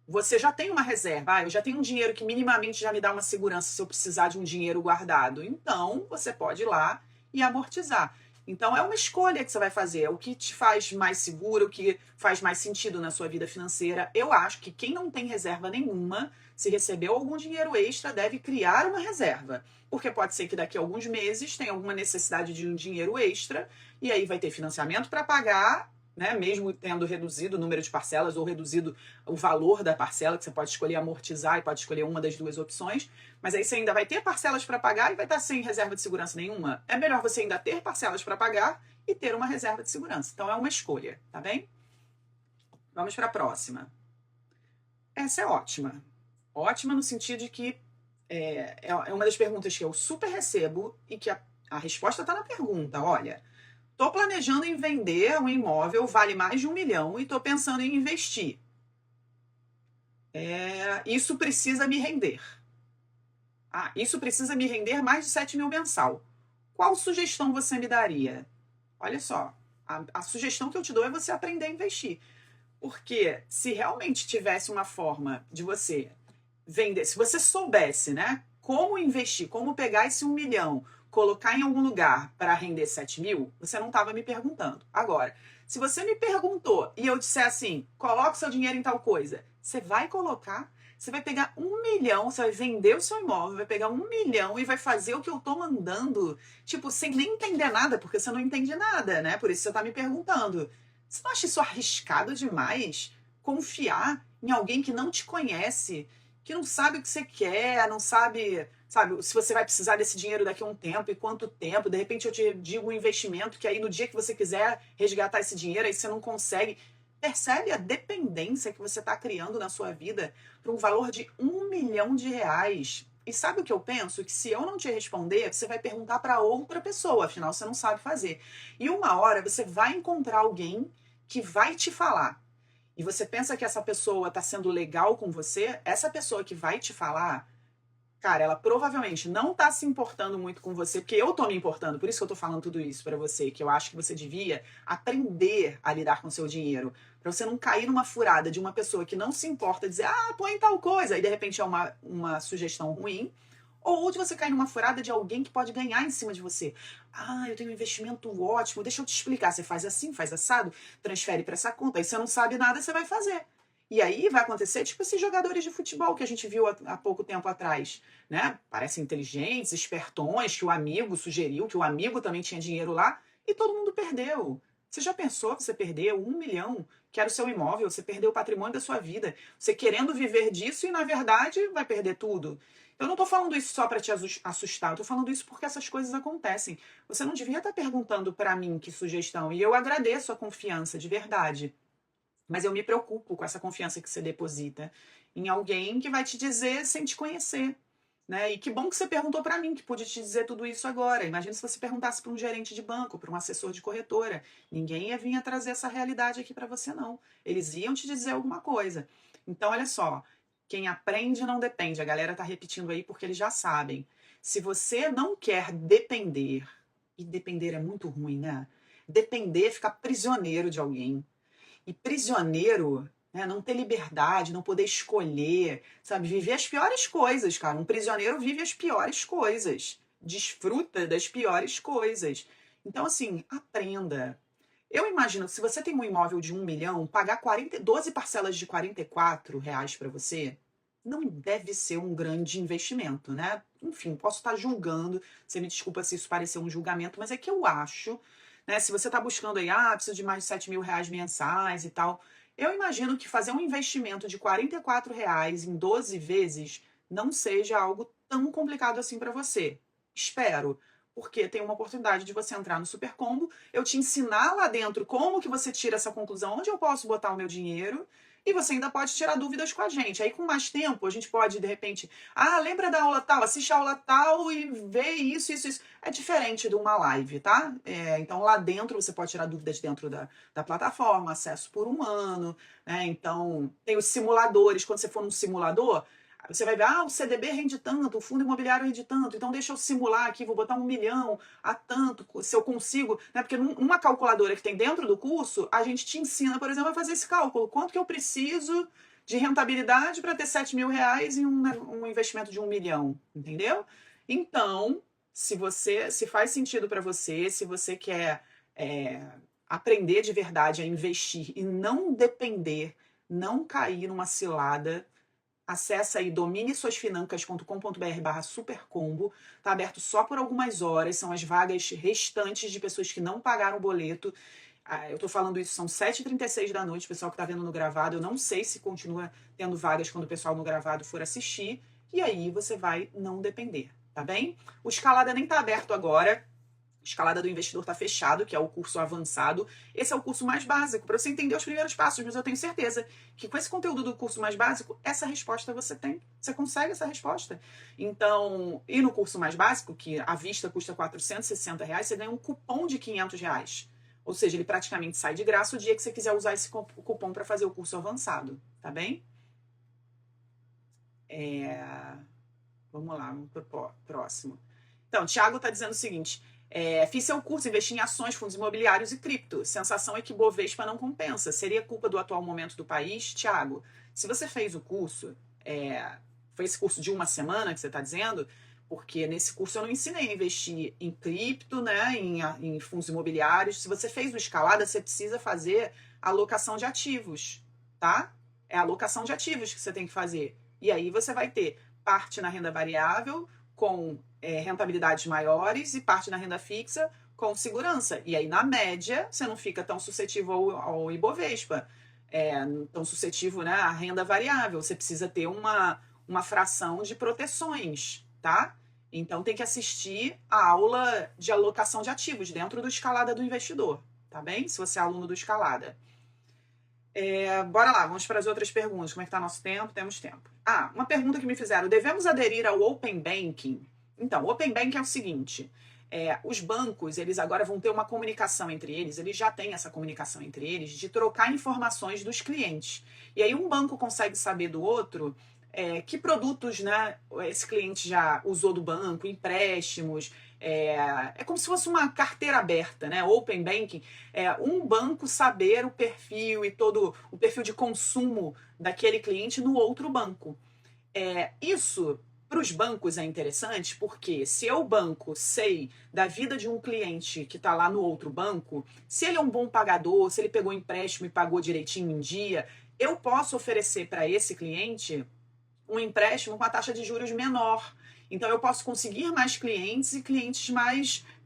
você já tem uma reserva, eu já tenho um dinheiro que minimamente já me dá uma segurança se eu precisar de um dinheiro guardado. Então, você pode ir lá e amortizar. Então, é uma escolha que você vai fazer, é o que te faz mais seguro, o que faz mais sentido na sua vida financeira. Eu acho que quem não tem reserva nenhuma, se recebeu algum dinheiro extra, deve criar uma reserva. Porque pode ser que daqui a alguns meses tenha alguma necessidade de um dinheiro extra, e aí vai ter financiamento para pagar, né, mesmo tendo reduzido o número de parcelas ou reduzido o valor da parcela, que você pode escolher amortizar e pode escolher uma das duas opções, mas aí você ainda vai ter parcelas para pagar e vai estar sem reserva de segurança nenhuma. É melhor você ainda ter parcelas para pagar e ter uma reserva de segurança. Então é uma escolha, tá bem? Vamos para a próxima. Essa é ótima. Ótima no sentido de que é uma das perguntas que eu super recebo e que a resposta está na pergunta. Olha, estou planejando em vender um imóvel, vale mais de 1 milhão e estou pensando em investir. Isso precisa me render. Isso precisa me render mais de 7 mil mensal. Qual sugestão você me daria? Olha só, a sugestão que eu te dou é você aprender a investir. Porque se realmente tivesse uma forma de você vender, se você soubesse, né, como investir, como pegar esse 1 milhão, colocar em algum lugar para render 7 mil, você não estava me perguntando. Agora, se você me perguntou e eu disser assim, coloca o seu dinheiro em tal coisa, você vai colocar, você vai pegar 1 milhão, você vai vender o seu imóvel, vai pegar 1 milhão e vai fazer o que eu tô mandando, tipo, sem nem entender nada, porque você não entende nada, né? Por isso você tá me perguntando. Você não acha isso arriscado demais? Confiar em alguém que não te conhece, que não sabe o que você quer, não sabe, se você vai precisar desse dinheiro daqui a um tempo e quanto tempo. De repente eu te digo um investimento que aí no dia que você quiser resgatar esse dinheiro, aí você não consegue. Percebe a dependência que você está criando na sua vida para um valor de 1 milhão de reais? E sabe o que eu penso? Que se eu não te responder, você vai perguntar para outra pessoa, afinal você não sabe fazer. E uma hora você vai encontrar alguém que vai te falar. E você pensa que essa pessoa está sendo legal com você, essa pessoa que vai te falar, cara, ela provavelmente não tá se importando muito com você, porque eu tô me importando, por isso que eu tô falando tudo isso pra você, que eu acho que você devia aprender a lidar com seu dinheiro, pra você não cair numa furada de uma pessoa que não se importa, dizer, põe tal coisa, e de repente é uma sugestão ruim, ou de você cair numa furada de alguém que pode ganhar em cima de você. Eu tenho um investimento ótimo, deixa eu te explicar, você faz assim, faz assado, transfere pra essa conta, aí você não sabe nada, você vai fazer. E aí vai acontecer tipo esses jogadores de futebol que a gente viu há pouco tempo atrás, né? Parecem inteligentes, espertões, que o amigo sugeriu, que o amigo também tinha dinheiro lá, e todo mundo perdeu. Você já pensou que você perdeu 1 milhão, que era o seu imóvel, você perdeu o patrimônio da sua vida, você querendo viver disso e, na verdade, vai perder tudo. Eu não tô falando isso só para te assustar, eu tô falando isso porque essas coisas acontecem. Você não devia estar perguntando para mim que sugestão, e eu agradeço a confiança, de verdade. Mas eu me preocupo com essa confiança que você deposita em alguém que vai te dizer sem te conhecer. né? E que bom que você perguntou para mim, que pude te dizer tudo isso agora. Imagina se você perguntasse para um gerente de banco, para um assessor de corretora. Ninguém ia vir trazer essa realidade aqui para você, não. Eles iam te dizer alguma coisa. Então, olha só, quem aprende não depende. A galera tá repetindo aí porque eles já sabem. Se você não quer depender, e depender é muito ruim, né? Depender é ficar prisioneiro de alguém. E prisioneiro, né, não ter liberdade, não poder escolher, sabe? Viver as piores coisas, cara. Um prisioneiro vive as piores coisas. Desfruta das piores coisas. Então, assim, aprenda. Eu imagino que se você tem um imóvel de 1 milhão, pagar 12 parcelas de R$ 44 para você não deve ser um grande investimento, né? Enfim, posso estar julgando, você me desculpa se isso parecer um julgamento, mas é que eu acho, né? Se você está buscando aí, preciso de mais de R$ 7.000 mensais e tal, eu imagino que fazer um investimento de R$ 44 em 12 vezes não seja algo tão complicado assim para você. Espero, porque tem uma oportunidade de você entrar no Super Combo, eu te ensinar lá dentro como que você tira essa conclusão, onde eu posso botar o meu dinheiro, e você ainda pode tirar dúvidas com a gente. Aí, com mais tempo, a gente pode, de repente, lembra da aula tal? Assiste a aula tal e vê isso, isso, isso. É diferente de uma live, tá? Então, lá dentro, você pode tirar dúvidas dentro da plataforma, acesso por 1 ano, né? Então, tem os simuladores. Quando você for num simulador, você vai ver, o CDB rende tanto, o fundo imobiliário rende tanto, então deixa eu simular aqui, vou botar 1 milhão a tanto, se eu consigo, né? Porque numa calculadora que tem dentro do curso, a gente te ensina, por exemplo, a fazer esse cálculo. Quanto que eu preciso de rentabilidade para ter R$ 7.000 em um investimento de 1 milhão, entendeu? Então, se faz sentido para você, se você quer aprender de verdade a investir e não depender, não cair numa cilada, acessa aí dominesuasfinancas.com.br/supercombo. Tá aberto só por algumas horas, são as vagas restantes de pessoas que não pagaram o boleto. Eu tô falando isso, são 7h36 da noite, o pessoal que tá vendo no gravado, eu não sei se continua tendo vagas quando o pessoal no gravado for assistir, e aí você vai não depender, tá bem? O Escalada nem tá aberto agora, Escalada do Investidor está fechado, que é o curso avançado. Esse é o curso mais básico, para você entender os primeiros passos, mas eu tenho certeza que com esse conteúdo do curso mais básico, essa resposta você tem. Você consegue essa resposta. Então, e no curso mais básico, que à vista custa R$ 460, você ganha um cupom de R$ 500. Ou seja, ele praticamente sai de graça o dia que você quiser usar esse cupom para fazer o curso avançado, tá bem? Vamos lá, vamos para o próximo. Então, o Thiago está dizendo o seguinte: fiz seu curso, investi em ações, fundos imobiliários e cripto. Sensação é que Bovespa não compensa. Seria culpa do atual momento do país? Thiago, se você fez o curso, foi esse curso de 1 semana que você está dizendo, porque nesse curso eu não ensinei a investir em cripto, né, em fundos imobiliários. Se você fez o Escalada, você precisa fazer alocação de ativos, tá? É a alocação de ativos que você tem que fazer. E aí você vai ter parte na renda variável com rentabilidades maiores e parte na renda fixa com segurança. E aí, na média, você não fica tão suscetível ao Ibovespa, tão suscetível, né, à renda variável. Você precisa ter uma fração de proteções, tá? Então, tem que assistir a aula de alocação de ativos dentro do Escalada do Investidor, tá bem? Se você é aluno do Escalada. Bora lá, vamos para as outras perguntas. Como é que está nosso tempo? Temos tempo. Uma pergunta que me fizeram: devemos aderir ao Open Banking? Então, o Open Banking é o seguinte: os bancos, eles agora vão ter uma comunicação entre eles já têm essa comunicação entre eles de trocar informações dos clientes. E aí um banco consegue saber do outro que produtos, né, esse cliente já usou do banco, empréstimos. É como se fosse uma carteira aberta, né? Open Banking, um banco saber o perfil e todo o perfil de consumo daquele cliente no outro banco. Isso para os bancos é interessante porque se eu, banco, sei da vida de um cliente que está lá no outro banco, se ele é um bom pagador, se ele pegou empréstimo e pagou direitinho em dia, eu posso oferecer para esse cliente um empréstimo com a taxa de juros menor. Então, eu posso conseguir mais clientes e clientes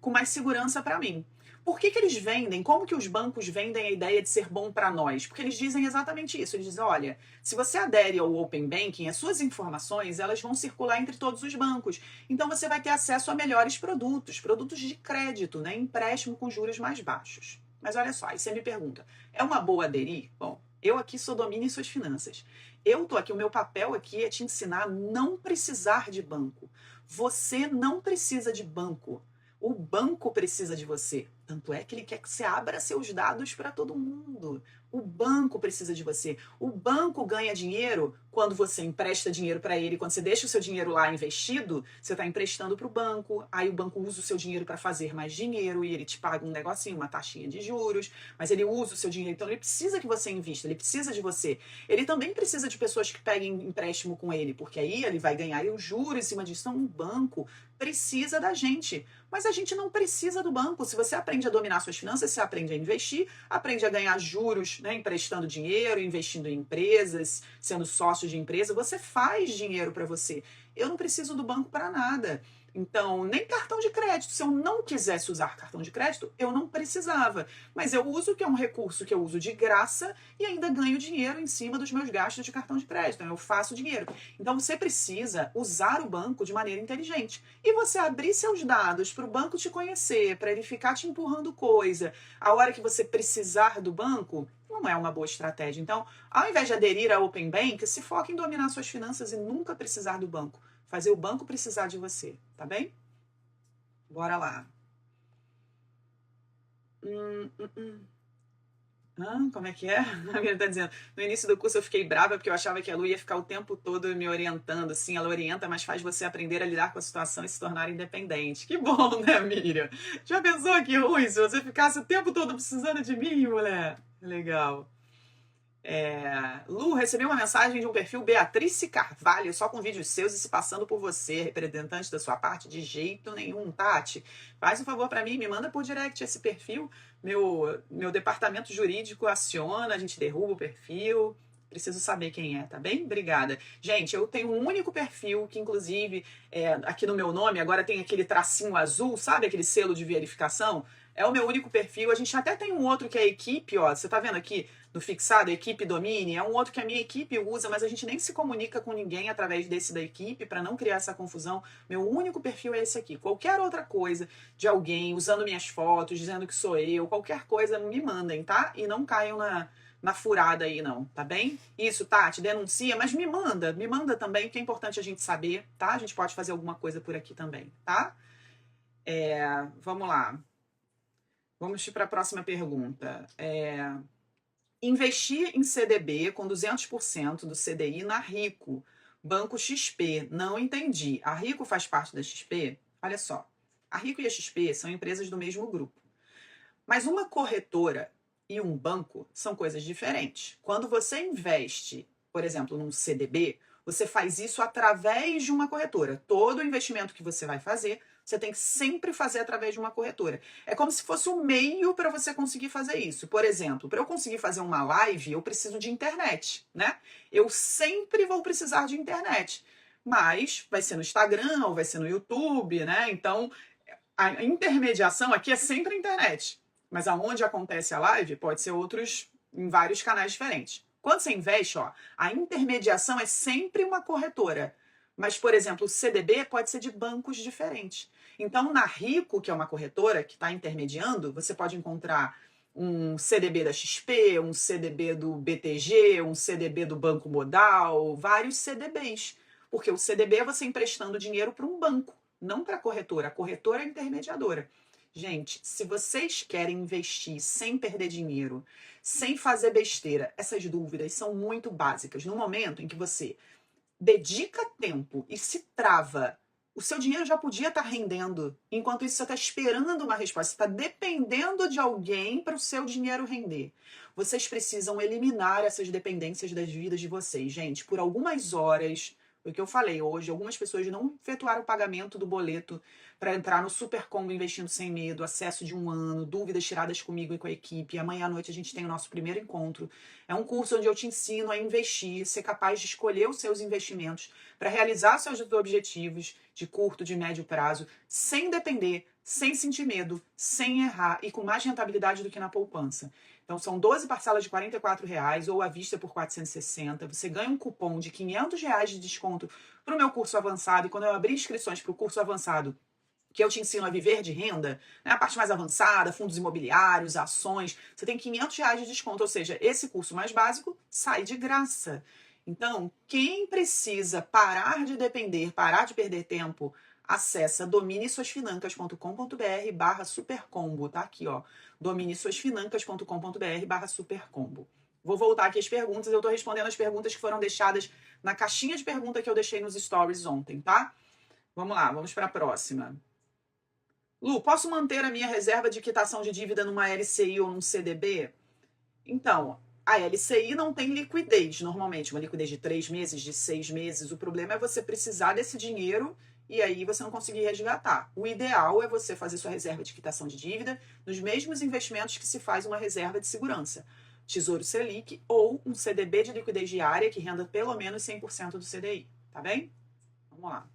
com mais segurança para mim. Por que eles vendem? Como que os bancos vendem a ideia de ser bom para nós? Porque eles dizem exatamente isso. Eles dizem, olha, se você adere ao Open Banking, as suas informações elas vão circular entre todos os bancos. Então, você vai ter acesso a melhores produtos de crédito, né? Empréstimo com juros mais baixos. Mas olha só, aí você me pergunta, é uma boa aderir? Bom, Eu aqui sou domine suas finanças. Eu tô aqui, o meu papel aqui é te ensinar a não precisar de banco. Você não precisa de banco. O banco precisa de você. Tanto é que ele quer que você abra seus dados para todo mundo. O banco precisa de você. O banco ganha dinheiro quando você empresta dinheiro para ele. Quando você deixa o seu dinheiro lá investido, você está emprestando para o banco. Aí o banco usa o seu dinheiro para fazer mais dinheiro e ele te paga um negocinho, uma taxinha de juros. Mas ele usa o seu dinheiro. Então ele precisa que você invista. Ele precisa de você. Ele também precisa de pessoas que peguem empréstimo com ele, porque aí ele vai ganhar os juros em cima disso. Então, um banco precisa da gente. Mas a gente não precisa do banco. Se você aprende a dominar suas finanças, você aprende a investir, aprende a ganhar juros, né, emprestando dinheiro, investindo em empresas, sendo sócio de empresa, você faz dinheiro para você. Eu não preciso do banco para nada. Então, nem cartão de crédito. Se eu não quisesse usar cartão de crédito, eu não precisava. Mas eu uso, que é um recurso que eu uso de graça e ainda ganho dinheiro em cima dos meus gastos de cartão de crédito. Então, eu faço dinheiro. Então, você precisa usar o banco de maneira inteligente. E você abrir seus dados para o banco te conhecer, para ele ficar te empurrando coisa. A hora que você precisar do banco, não é uma boa estratégia. Então, ao invés de aderir à Open Bank, se foca em dominar suas finanças e nunca precisar do banco. Fazer o banco precisar de você, tá bem? Bora lá. Como é que é? A menina tá dizendo, no início do curso eu fiquei brava porque eu achava que a Lu ia ficar o tempo todo me orientando. Sim, ela orienta, mas faz você aprender a lidar com a situação e se tornar independente. Que bom, né, Miriam? Já pensou que ruim se você ficasse o tempo todo precisando de mim, mulher? Legal. Lu, recebi uma mensagem de um perfil Beatrice Carvalho, só com vídeos seus e se passando por você, representante da sua parte, de jeito nenhum, Tati. Faz um favor para mim, me manda por direct esse perfil, meu departamento jurídico aciona, a gente derruba o perfil, preciso saber quem é, tá bem? Obrigada. Gente, eu tenho um único perfil que, inclusive, aqui no meu nome, agora tem aquele tracinho azul, sabe aquele selo de verificação? É o meu único perfil. A gente até tem um outro que é a equipe, ó. Você tá vendo aqui no fixado, equipe Domine? É um outro que a minha equipe usa, mas a gente nem se comunica com ninguém através desse da equipe para não criar essa confusão. Meu único perfil é esse aqui. Qualquer outra coisa de alguém usando minhas fotos, dizendo que sou eu, qualquer coisa, me mandem, tá? E não caiam na furada aí, não, tá bem? Isso, Tati, denuncia, mas me manda também, que é importante a gente saber, tá? A gente pode fazer alguma coisa por aqui também, tá? Vamos lá. Vamos para a próxima pergunta. Investir em CDB com 200% do CDI na Rico, Banco XP. Não entendi. A Rico faz parte da XP? Olha só. A Rico e a XP são empresas do mesmo grupo. Mas uma corretora e um banco são coisas diferentes. Quando você investe, por exemplo, num CDB, você faz isso através de uma corretora. Todo investimento que você vai fazer, você tem que sempre fazer através de uma corretora. É como se fosse um meio para você conseguir fazer isso. Por exemplo, para eu conseguir fazer uma live, eu preciso de internet, né? Eu sempre vou precisar de internet. Mas vai ser no Instagram ou vai ser no YouTube, né? Então, a intermediação aqui é sempre a internet. Mas aonde acontece a live pode ser em vários canais diferentes. Quando você investe, ó, a intermediação é sempre uma corretora. Mas, por exemplo, o CDB pode ser de bancos diferentes. Então, na Rico, que é uma corretora que está intermediando, você pode encontrar um CDB da XP, um CDB do BTG, um CDB do Banco Modal, vários CDBs. Porque o CDB é você emprestando dinheiro para um banco, não para a corretora. A corretora é intermediadora. Gente, se vocês querem investir sem perder dinheiro, sem fazer besteira, essas dúvidas são muito básicas. No momento em que você dedica tempo e se trava, o seu dinheiro já podia estar rendendo. Enquanto isso, você está esperando uma resposta. Você está dependendo de alguém para o seu dinheiro render. Vocês precisam eliminar essas dependências das vidas de vocês. Gente, por algumas horas, foi o que eu falei hoje, algumas pessoas não efetuaram o pagamento do boleto para entrar no Super Combo Investindo Sem Medo, acesso de 1 ano, dúvidas tiradas comigo e com a equipe. Amanhã à noite a gente tem o nosso primeiro encontro. É um curso onde eu te ensino a investir, ser capaz de escolher os seus investimentos para realizar seus objetivos de curto, de médio prazo, sem depender, sem sentir medo, sem errar e com mais rentabilidade do que na poupança. Então, são 12 parcelas de R$ 44,00 ou à vista por R$ 460. Você ganha um cupom de R$ 500 de desconto para o meu curso avançado. E quando eu abrir inscrições para o curso avançado, que eu te ensino a viver de renda, né? A parte mais avançada, fundos imobiliários, ações, você tem R$ 500 de desconto, ou seja, esse curso mais básico sai de graça. Então, quem precisa parar de depender, parar de perder tempo, acessa dominesuasfinancas.com.br/supercombo, tá aqui, ó, dominesuasfinancas.com.br/supercombo. Vou voltar aqui às perguntas, eu tô respondendo as perguntas que foram deixadas na caixinha de pergunta que eu deixei nos stories ontem, tá? Vamos lá, vamos para a próxima. Lu, posso manter a minha reserva de quitação de dívida numa LCI ou num CDB? Então, a LCI não tem liquidez, normalmente, uma liquidez de 3 meses, de 6 meses. O problema é você precisar desse dinheiro e aí você não conseguir resgatar. O ideal é você fazer sua reserva de quitação de dívida nos mesmos investimentos que se faz uma reserva de segurança. Tesouro Selic ou um CDB de liquidez diária que renda pelo menos 100% do CDI, tá bem? Vamos lá.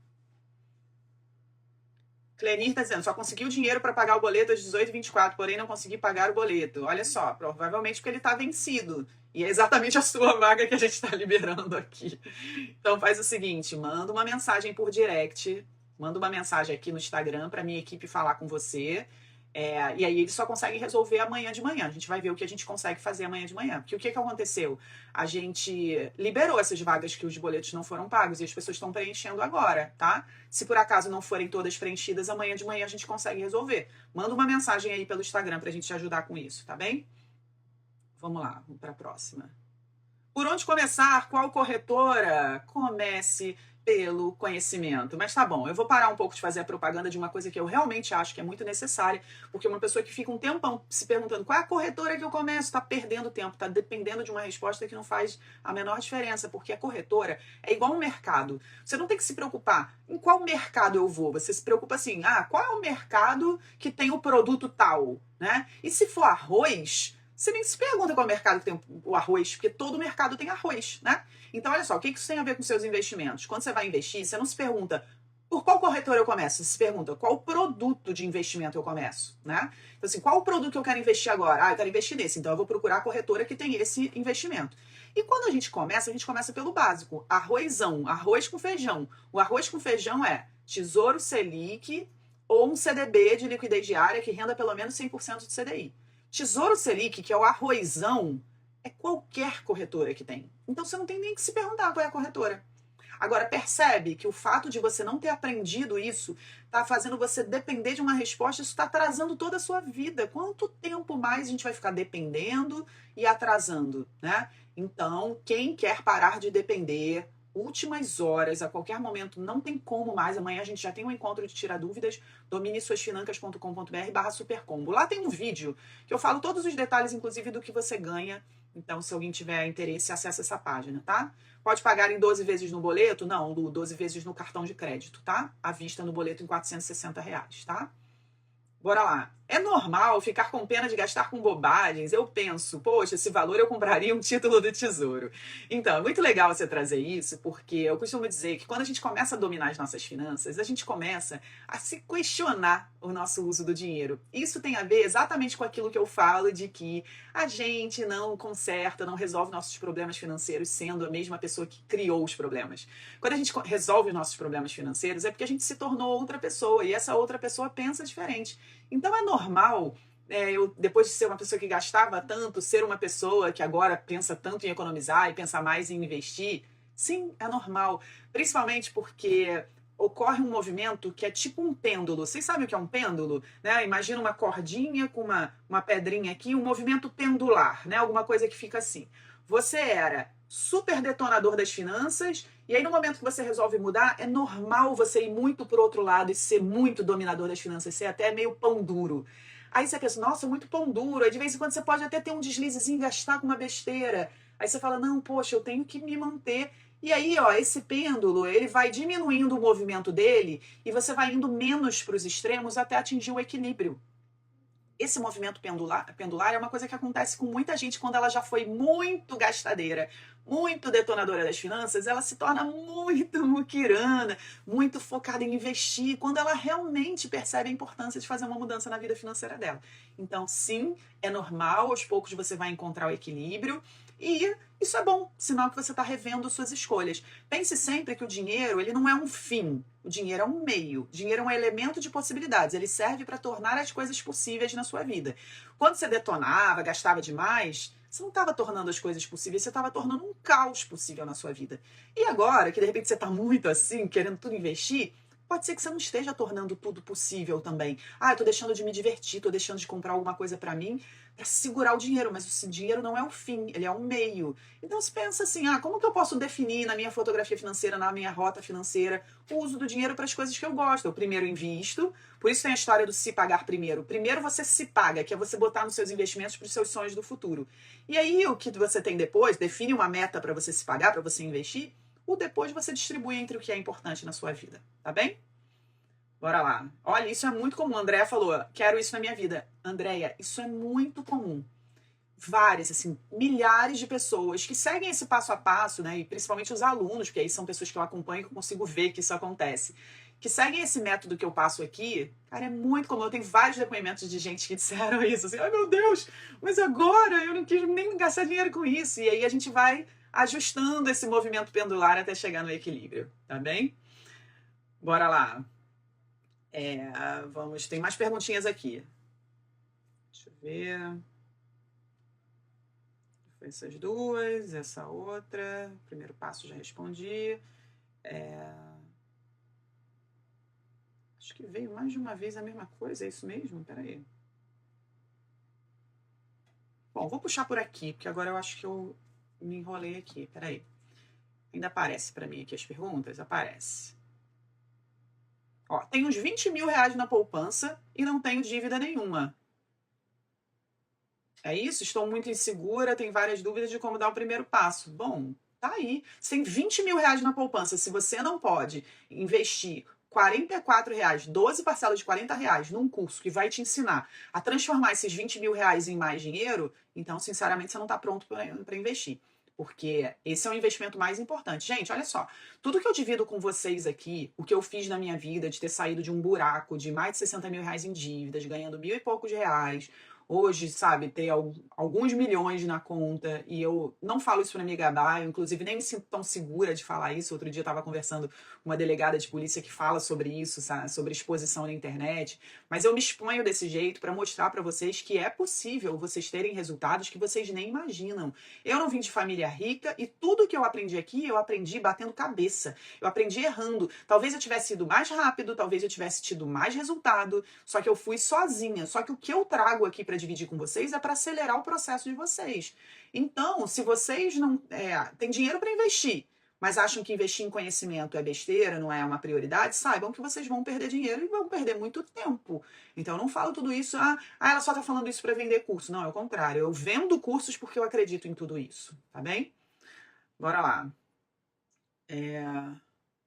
Clenir está dizendo, só consegui o dinheiro para pagar o boleto às 18h24, porém não consegui pagar o boleto. Olha só, provavelmente porque ele está vencido. E é exatamente a sua vaga que a gente está liberando aqui. Então faz o seguinte, manda uma mensagem por direct, manda uma mensagem aqui no Instagram para minha equipe falar com você. E aí eles só conseguem resolver amanhã de manhã. A gente vai ver o que a gente consegue fazer amanhã de manhã. Porque o que aconteceu? A gente liberou essas vagas que os boletos não foram pagos e as pessoas estão preenchendo agora, tá? Se por acaso não forem todas preenchidas, amanhã de manhã a gente consegue resolver. Manda uma mensagem aí pelo Instagram pra gente te ajudar com isso, tá bem? Vamos lá, vamos pra próxima. Por onde começar? Qual corretora? Comece pelo conhecimento. Mas tá bom, eu vou parar um pouco de fazer a propaganda de uma coisa que eu realmente acho que é muito necessária, porque uma pessoa que fica um tempão se perguntando qual é a corretora que eu começo, tá perdendo tempo, tá dependendo de uma resposta que não faz a menor diferença, porque a corretora é igual um mercado. Você não tem que se preocupar em qual mercado eu vou, você se preocupa assim, qual é o mercado que tem o produto tal, né? E se for arroz, você nem se pergunta qual é o mercado que tem o arroz, porque todo mercado tem arroz, né? Então, olha só, o que isso tem a ver com seus investimentos? Quando você vai investir, você não se pergunta por qual corretora eu começo, você se pergunta qual produto de investimento eu começo, né? Então, assim, qual o produto que eu quero investir agora? Eu quero investir nesse, então eu vou procurar a corretora que tem esse investimento. E quando a gente começa pelo básico, arrozão, arroz com feijão. O arroz com feijão é Tesouro Selic ou um CDB de liquidez diária que renda pelo menos 100% do CDI. Tesouro Selic, que é o arrozão, é qualquer corretora que tem. Então você não tem nem que se perguntar qual é a corretora. Agora, percebe que o fato de você não ter aprendido isso está fazendo você depender de uma resposta, isso está atrasando toda a sua vida. Quanto tempo mais a gente vai ficar dependendo e atrasando, né? Então, quem quer parar de depender, últimas horas, a qualquer momento, não tem como mais. Amanhã a gente já tem um encontro de tirar dúvidas, dominesuasfinancas.com.br/supercombo. Lá tem um vídeo que eu falo todos os detalhes, inclusive do que você ganha. Então, se alguém tiver interesse, acessa essa página, tá? Pode pagar em 12 vezes no boleto? Não, 12 vezes no cartão de crédito, tá? À vista no boleto em R$ 460, tá? Bora lá. É normal ficar com pena de gastar com bobagens? Eu penso, poxa, esse valor eu compraria um título do Tesouro. Então, é muito legal você trazer isso, porque eu costumo dizer que quando a gente começa a dominar as nossas finanças, a gente começa a se questionar o nosso uso do dinheiro. Isso tem a ver exatamente com aquilo que eu falo de que a gente não conserta, não resolve nossos problemas financeiros sendo a mesma pessoa que criou os problemas. Quando a gente resolve os nossos problemas financeiros é porque a gente se tornou outra pessoa e essa outra pessoa pensa diferente. Então é normal, eu, depois de ser uma pessoa que gastava tanto, ser uma pessoa que agora pensa tanto em economizar e pensa mais em investir. Sim, é normal. Principalmente porque ocorre um movimento que é tipo um pêndulo. Vocês sabem o que é um pêndulo? Né? Imagina uma cordinha com uma pedrinha aqui, um movimento pendular, né? Alguma coisa que fica assim. Você era super detonador das finanças, e aí no momento que você resolve mudar, é normal você ir muito pro outro lado e ser muito dominador das finanças, ser até meio pão duro. Aí você pensa, nossa, muito pão duro, aí de vez em quando você pode até ter um deslizezinho e gastar com uma besteira. Aí você fala, não, poxa, eu tenho que me manter. E aí, ó, esse pêndulo, ele vai diminuindo o movimento dele e você vai indo menos para os extremos até atingir o equilíbrio. Esse movimento pendular é uma coisa que acontece com muita gente quando ela já foi muito gastadeira, muito detonadora das finanças, ela se torna muito muquirana, muito focada em investir, quando ela realmente percebe a importância de fazer uma mudança na vida financeira dela. Então, sim, é normal, aos poucos você vai encontrar o equilíbrio. E isso é bom, sinal que você está revendo suas escolhas. Pense sempre que o dinheiro, ele não é um fim, o dinheiro é um meio. O dinheiro é um elemento de possibilidades, ele serve para tornar as coisas possíveis na sua vida. Quando você detonava, gastava demais, você não estava tornando as coisas possíveis, você estava tornando um caos possível na sua vida. E agora, que de repente você está muito assim, querendo tudo investir, pode ser que você não esteja tornando tudo possível também. Ah, eu tô deixando de me divertir, tô deixando de comprar alguma coisa para mim, para segurar o dinheiro, mas o dinheiro não é o fim, ele é um meio. Então você pensa assim, como que eu posso definir na minha fotografia financeira, na minha rota financeira, o uso do dinheiro para as coisas que eu gosto? Eu primeiro invisto, por isso tem a história do se pagar primeiro. Primeiro você se paga, que é você botar nos seus investimentos para os seus sonhos do futuro. E aí o que você tem depois, define uma meta para você se pagar, para você investir, o depois você distribui entre o que é importante na sua vida, tá bem? Bora lá. Olha, isso é muito comum. A Andréia falou, quero isso na minha vida. Andréia, isso é muito comum. Várias, assim, milhares de pessoas que seguem esse passo a passo, né? E principalmente os alunos, porque aí são pessoas que eu acompanho e que eu consigo ver que isso acontece. Que seguem esse método que eu passo aqui, cara, é muito comum. Eu tenho vários depoimentos de gente que disseram isso, assim, ai meu Deus, mas agora eu não quis nem gastar dinheiro com isso. E aí a gente vai ajustando esse movimento pendular até chegar no equilíbrio, tá bem? Bora lá. Tem mais perguntinhas aqui. Deixa eu ver. Foi essas duas, essa outra. Primeiro passo já respondi. Acho que veio mais de uma vez a mesma coisa, é isso mesmo? Peraí. Bom, vou puxar por aqui, porque agora eu acho que eu me enrolei aqui. Peraí. Ainda aparece para mim aqui as perguntas? Aparece. Ó, tenho uns 20 mil reais na poupança e não tenho dívida nenhuma. É isso? Estou muito insegura, tenho várias dúvidas de como dar o primeiro passo. Bom, tá aí. Você tem 20 mil reais na poupança. Se você não pode investir 44 reais, 12 parcelas de 40 reais num curso que vai te ensinar a transformar esses 20 mil reais em mais dinheiro, então, sinceramente, você não está pronto para investir. Porque esse é o investimento mais importante. Gente, olha só. Tudo que eu divido com vocês aqui, o que eu fiz na minha vida, de ter saído de um buraco de mais de 60 mil reais em dívidas, ganhando mil e poucos reais, hoje, sabe, ter alguns milhões na conta, e eu não falo isso para me gabar, eu inclusive nem me sinto tão segura de falar isso. Outro dia eu estava conversando com uma delegada de polícia que fala sobre isso, sabe, sobre exposição na internet, mas eu me exponho desse jeito para mostrar para vocês que é possível vocês terem resultados que vocês nem imaginam. Eu não vim de família rica e tudo que eu aprendi aqui, eu aprendi batendo cabeça, eu aprendi errando. Talvez eu tivesse ido mais rápido, talvez eu tivesse tido mais resultado, só que eu fui sozinha. Só que o que eu trago aqui para dividir com vocês é para acelerar o processo de vocês. Então, se vocês não têm dinheiro para investir, mas acham que investir em conhecimento é besteira, não é uma prioridade, saibam que vocês vão perder dinheiro e vão perder muito tempo. Então, eu não falo tudo isso, ela só está falando isso para vender curso. Não, é o contrário. Eu vendo cursos porque eu acredito em tudo isso, tá bem? Bora lá.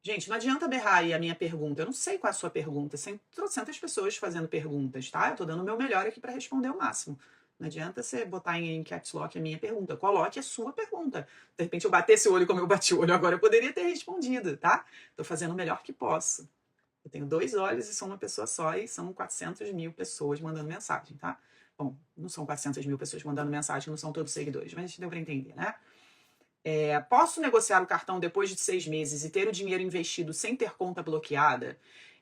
Gente, não adianta berrar aí a minha pergunta. Eu não sei qual é a sua pergunta. Tem trocentas pessoas fazendo perguntas, tá? Eu tô dando o meu melhor aqui para responder o máximo. Não adianta você botar em caps lock a minha pergunta. Coloque a sua pergunta. De repente eu batesse o olho como eu bati o olho agora, eu poderia ter respondido, tá? Tô fazendo o melhor que posso. Eu tenho 2 olhos e sou uma pessoa só e são 400 mil pessoas mandando mensagem, tá? Bom, não são 400 mil pessoas mandando mensagem, não são todos seguidores, mas deu para entender, né? Posso negociar o cartão depois de 6 meses e ter o dinheiro investido sem ter conta bloqueada?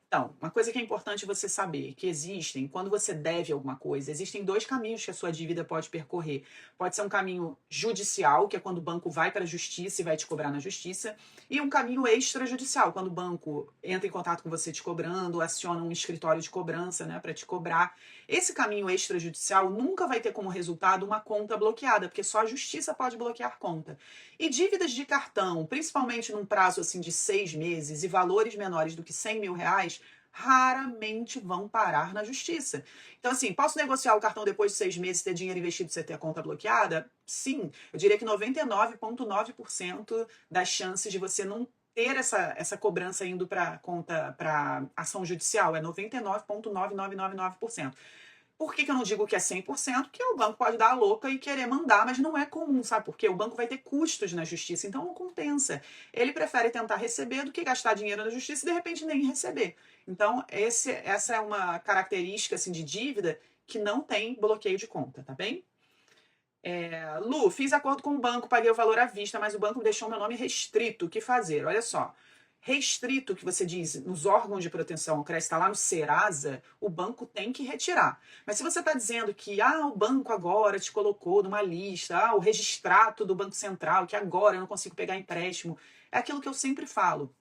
Então, uma coisa que é importante você saber, que existem, quando você deve alguma coisa, existem 2 caminhos que a sua dívida pode percorrer. Pode ser um caminho judicial, que é quando o banco vai para a justiça e vai te cobrar na justiça, e um caminho extrajudicial, quando o banco entra em contato com você te cobrando, aciona um escritório de cobrança, né, para te cobrar. Esse caminho extrajudicial nunca vai ter como resultado uma conta bloqueada, porque só a justiça pode bloquear conta. E dívidas de cartão, principalmente num prazo assim de 6 meses e valores menores do que 100 mil reais, raramente vão parar na justiça. Então, assim, posso negociar o cartão depois de 6 meses, ter dinheiro investido e você ter a conta bloqueada? Sim. Eu diria que 99,9% das chances de você não ter essa cobrança indo para conta, para ação judicial é 99,9999%. Por que eu não digo que é 100%? Porque o banco pode dar a louca e querer mandar, mas não é comum, sabe por quê? O banco vai ter custos na justiça, então não compensa. Ele prefere tentar receber do que gastar dinheiro na justiça e de repente nem receber. Então, essa é uma característica assim, de dívida que não tem bloqueio de conta, tá bem? Lu, fiz acordo com o banco, paguei o valor à vista, mas o banco deixou meu nome restrito. O que fazer? Olha só. Restrito, que você diz, nos órgãos de proteção ao crédito, está lá no Serasa, o banco tem que retirar. Mas se você está dizendo que o banco agora te colocou numa lista, o registrato do Banco Central, que agora eu não consigo pegar empréstimo, é aquilo que eu sempre falo.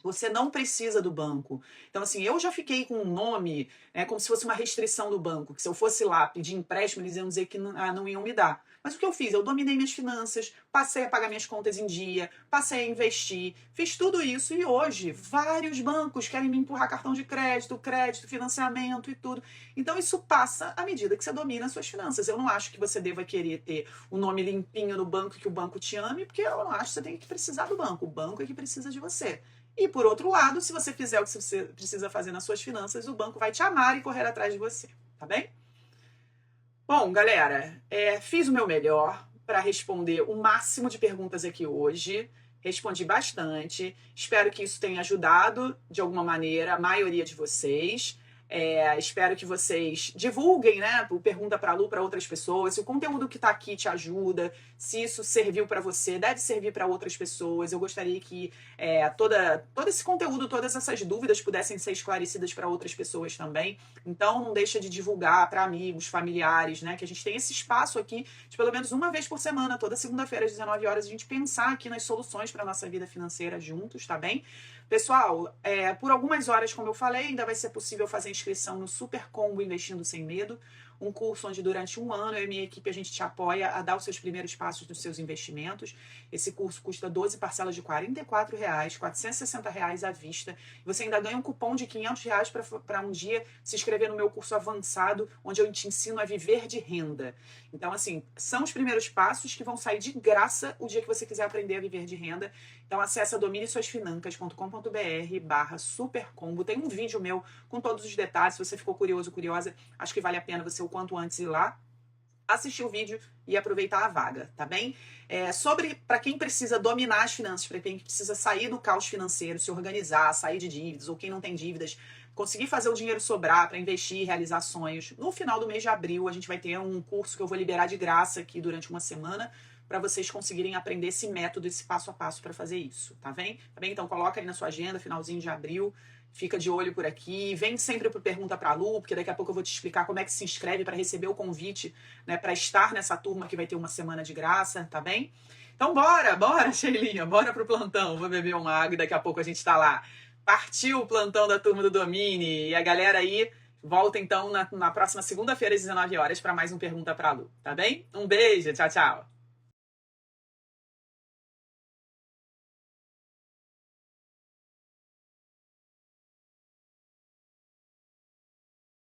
Você não precisa do banco. Então, assim, eu já fiquei com um nome, como se fosse uma restrição do banco, que se eu fosse lá pedir empréstimo, eles iam dizer que não iam me dar. Mas o que eu fiz? Eu dominei minhas finanças, passei a pagar minhas contas em dia, passei a investir, fiz tudo isso e hoje vários bancos querem me empurrar cartão de crédito, financiamento e tudo. Então, isso passa à medida que você domina as suas finanças. Eu não acho que você deva querer ter o nome limpinho no banco, que o banco te ame, porque eu não acho que você tem que precisar do banco. O banco é que precisa de você. E, por outro lado, se você fizer o que você precisa fazer nas suas finanças, o banco vai te amar e correr atrás de você, tá bem? Bom, galera, fiz o meu melhor para responder o máximo de perguntas aqui hoje. Respondi bastante. Espero que isso tenha ajudado, de alguma maneira, a maioria de vocês. Espero que vocês divulguem, né? Pergunta para a Lu para outras pessoas. Se o conteúdo que está aqui te ajuda, se isso serviu para você, deve servir para outras pessoas. Eu gostaria que todo esse conteúdo, todas essas dúvidas pudessem ser esclarecidas para outras pessoas também. Então, não deixa de divulgar para amigos, familiares, né? Que a gente tem esse espaço aqui de pelo menos uma vez por semana, toda segunda-feira às 19 horas, a gente pensar aqui nas soluções para a nossa vida financeira juntos, tá bem? Pessoal, por algumas horas, como eu falei, ainda vai ser possível fazer inscrição no Super Combo Investindo Sem Medo, um curso onde durante um ano eu e minha equipe a gente te apoia a dar os seus primeiros passos nos seus investimentos. Esse curso custa 12 parcelas de R$ 44, R$ 460 à vista. Você ainda ganha um cupom de R$ 500 para um dia se inscrever no meu curso avançado, onde eu te ensino a viver de renda. Então, assim, são os primeiros passos que vão sair de graça o dia que você quiser aprender a viver de renda. Então, acessa dominesuasfinancas.com.br/supercombo. Tem um vídeo meu com todos os detalhes. Se você ficou curioso, curiosa, acho que vale a pena você o quanto antes ir lá, assistir o vídeo e aproveitar a vaga, tá bem? Sobre para quem precisa dominar as finanças, para quem precisa sair do caos financeiro, se organizar, sair de dívidas, ou quem não tem dívidas, conseguir fazer o dinheiro sobrar para investir e realizar sonhos. No final do mês de abril, a gente vai ter um curso que eu vou liberar de graça aqui durante uma semana, para vocês conseguirem aprender esse método, esse passo a passo para fazer isso, tá bem? Tá bem? Então coloca aí na sua agenda, finalzinho de abril, fica de olho por aqui, vem sempre por Pergunta para a Lu, porque daqui a pouco eu vou te explicar como é que se inscreve para receber o convite, né, para estar nessa turma que vai ter uma semana de graça, tá bem? Então bora, Sheilinha, bora pro plantão, vou beber uma água e daqui a pouco a gente tá lá. Partiu o plantão da turma do Domine, e a galera aí volta então na próxima segunda-feira às 19 horas para mais um Pergunta para a Lu, tá bem? Um beijo, tchau, tchau.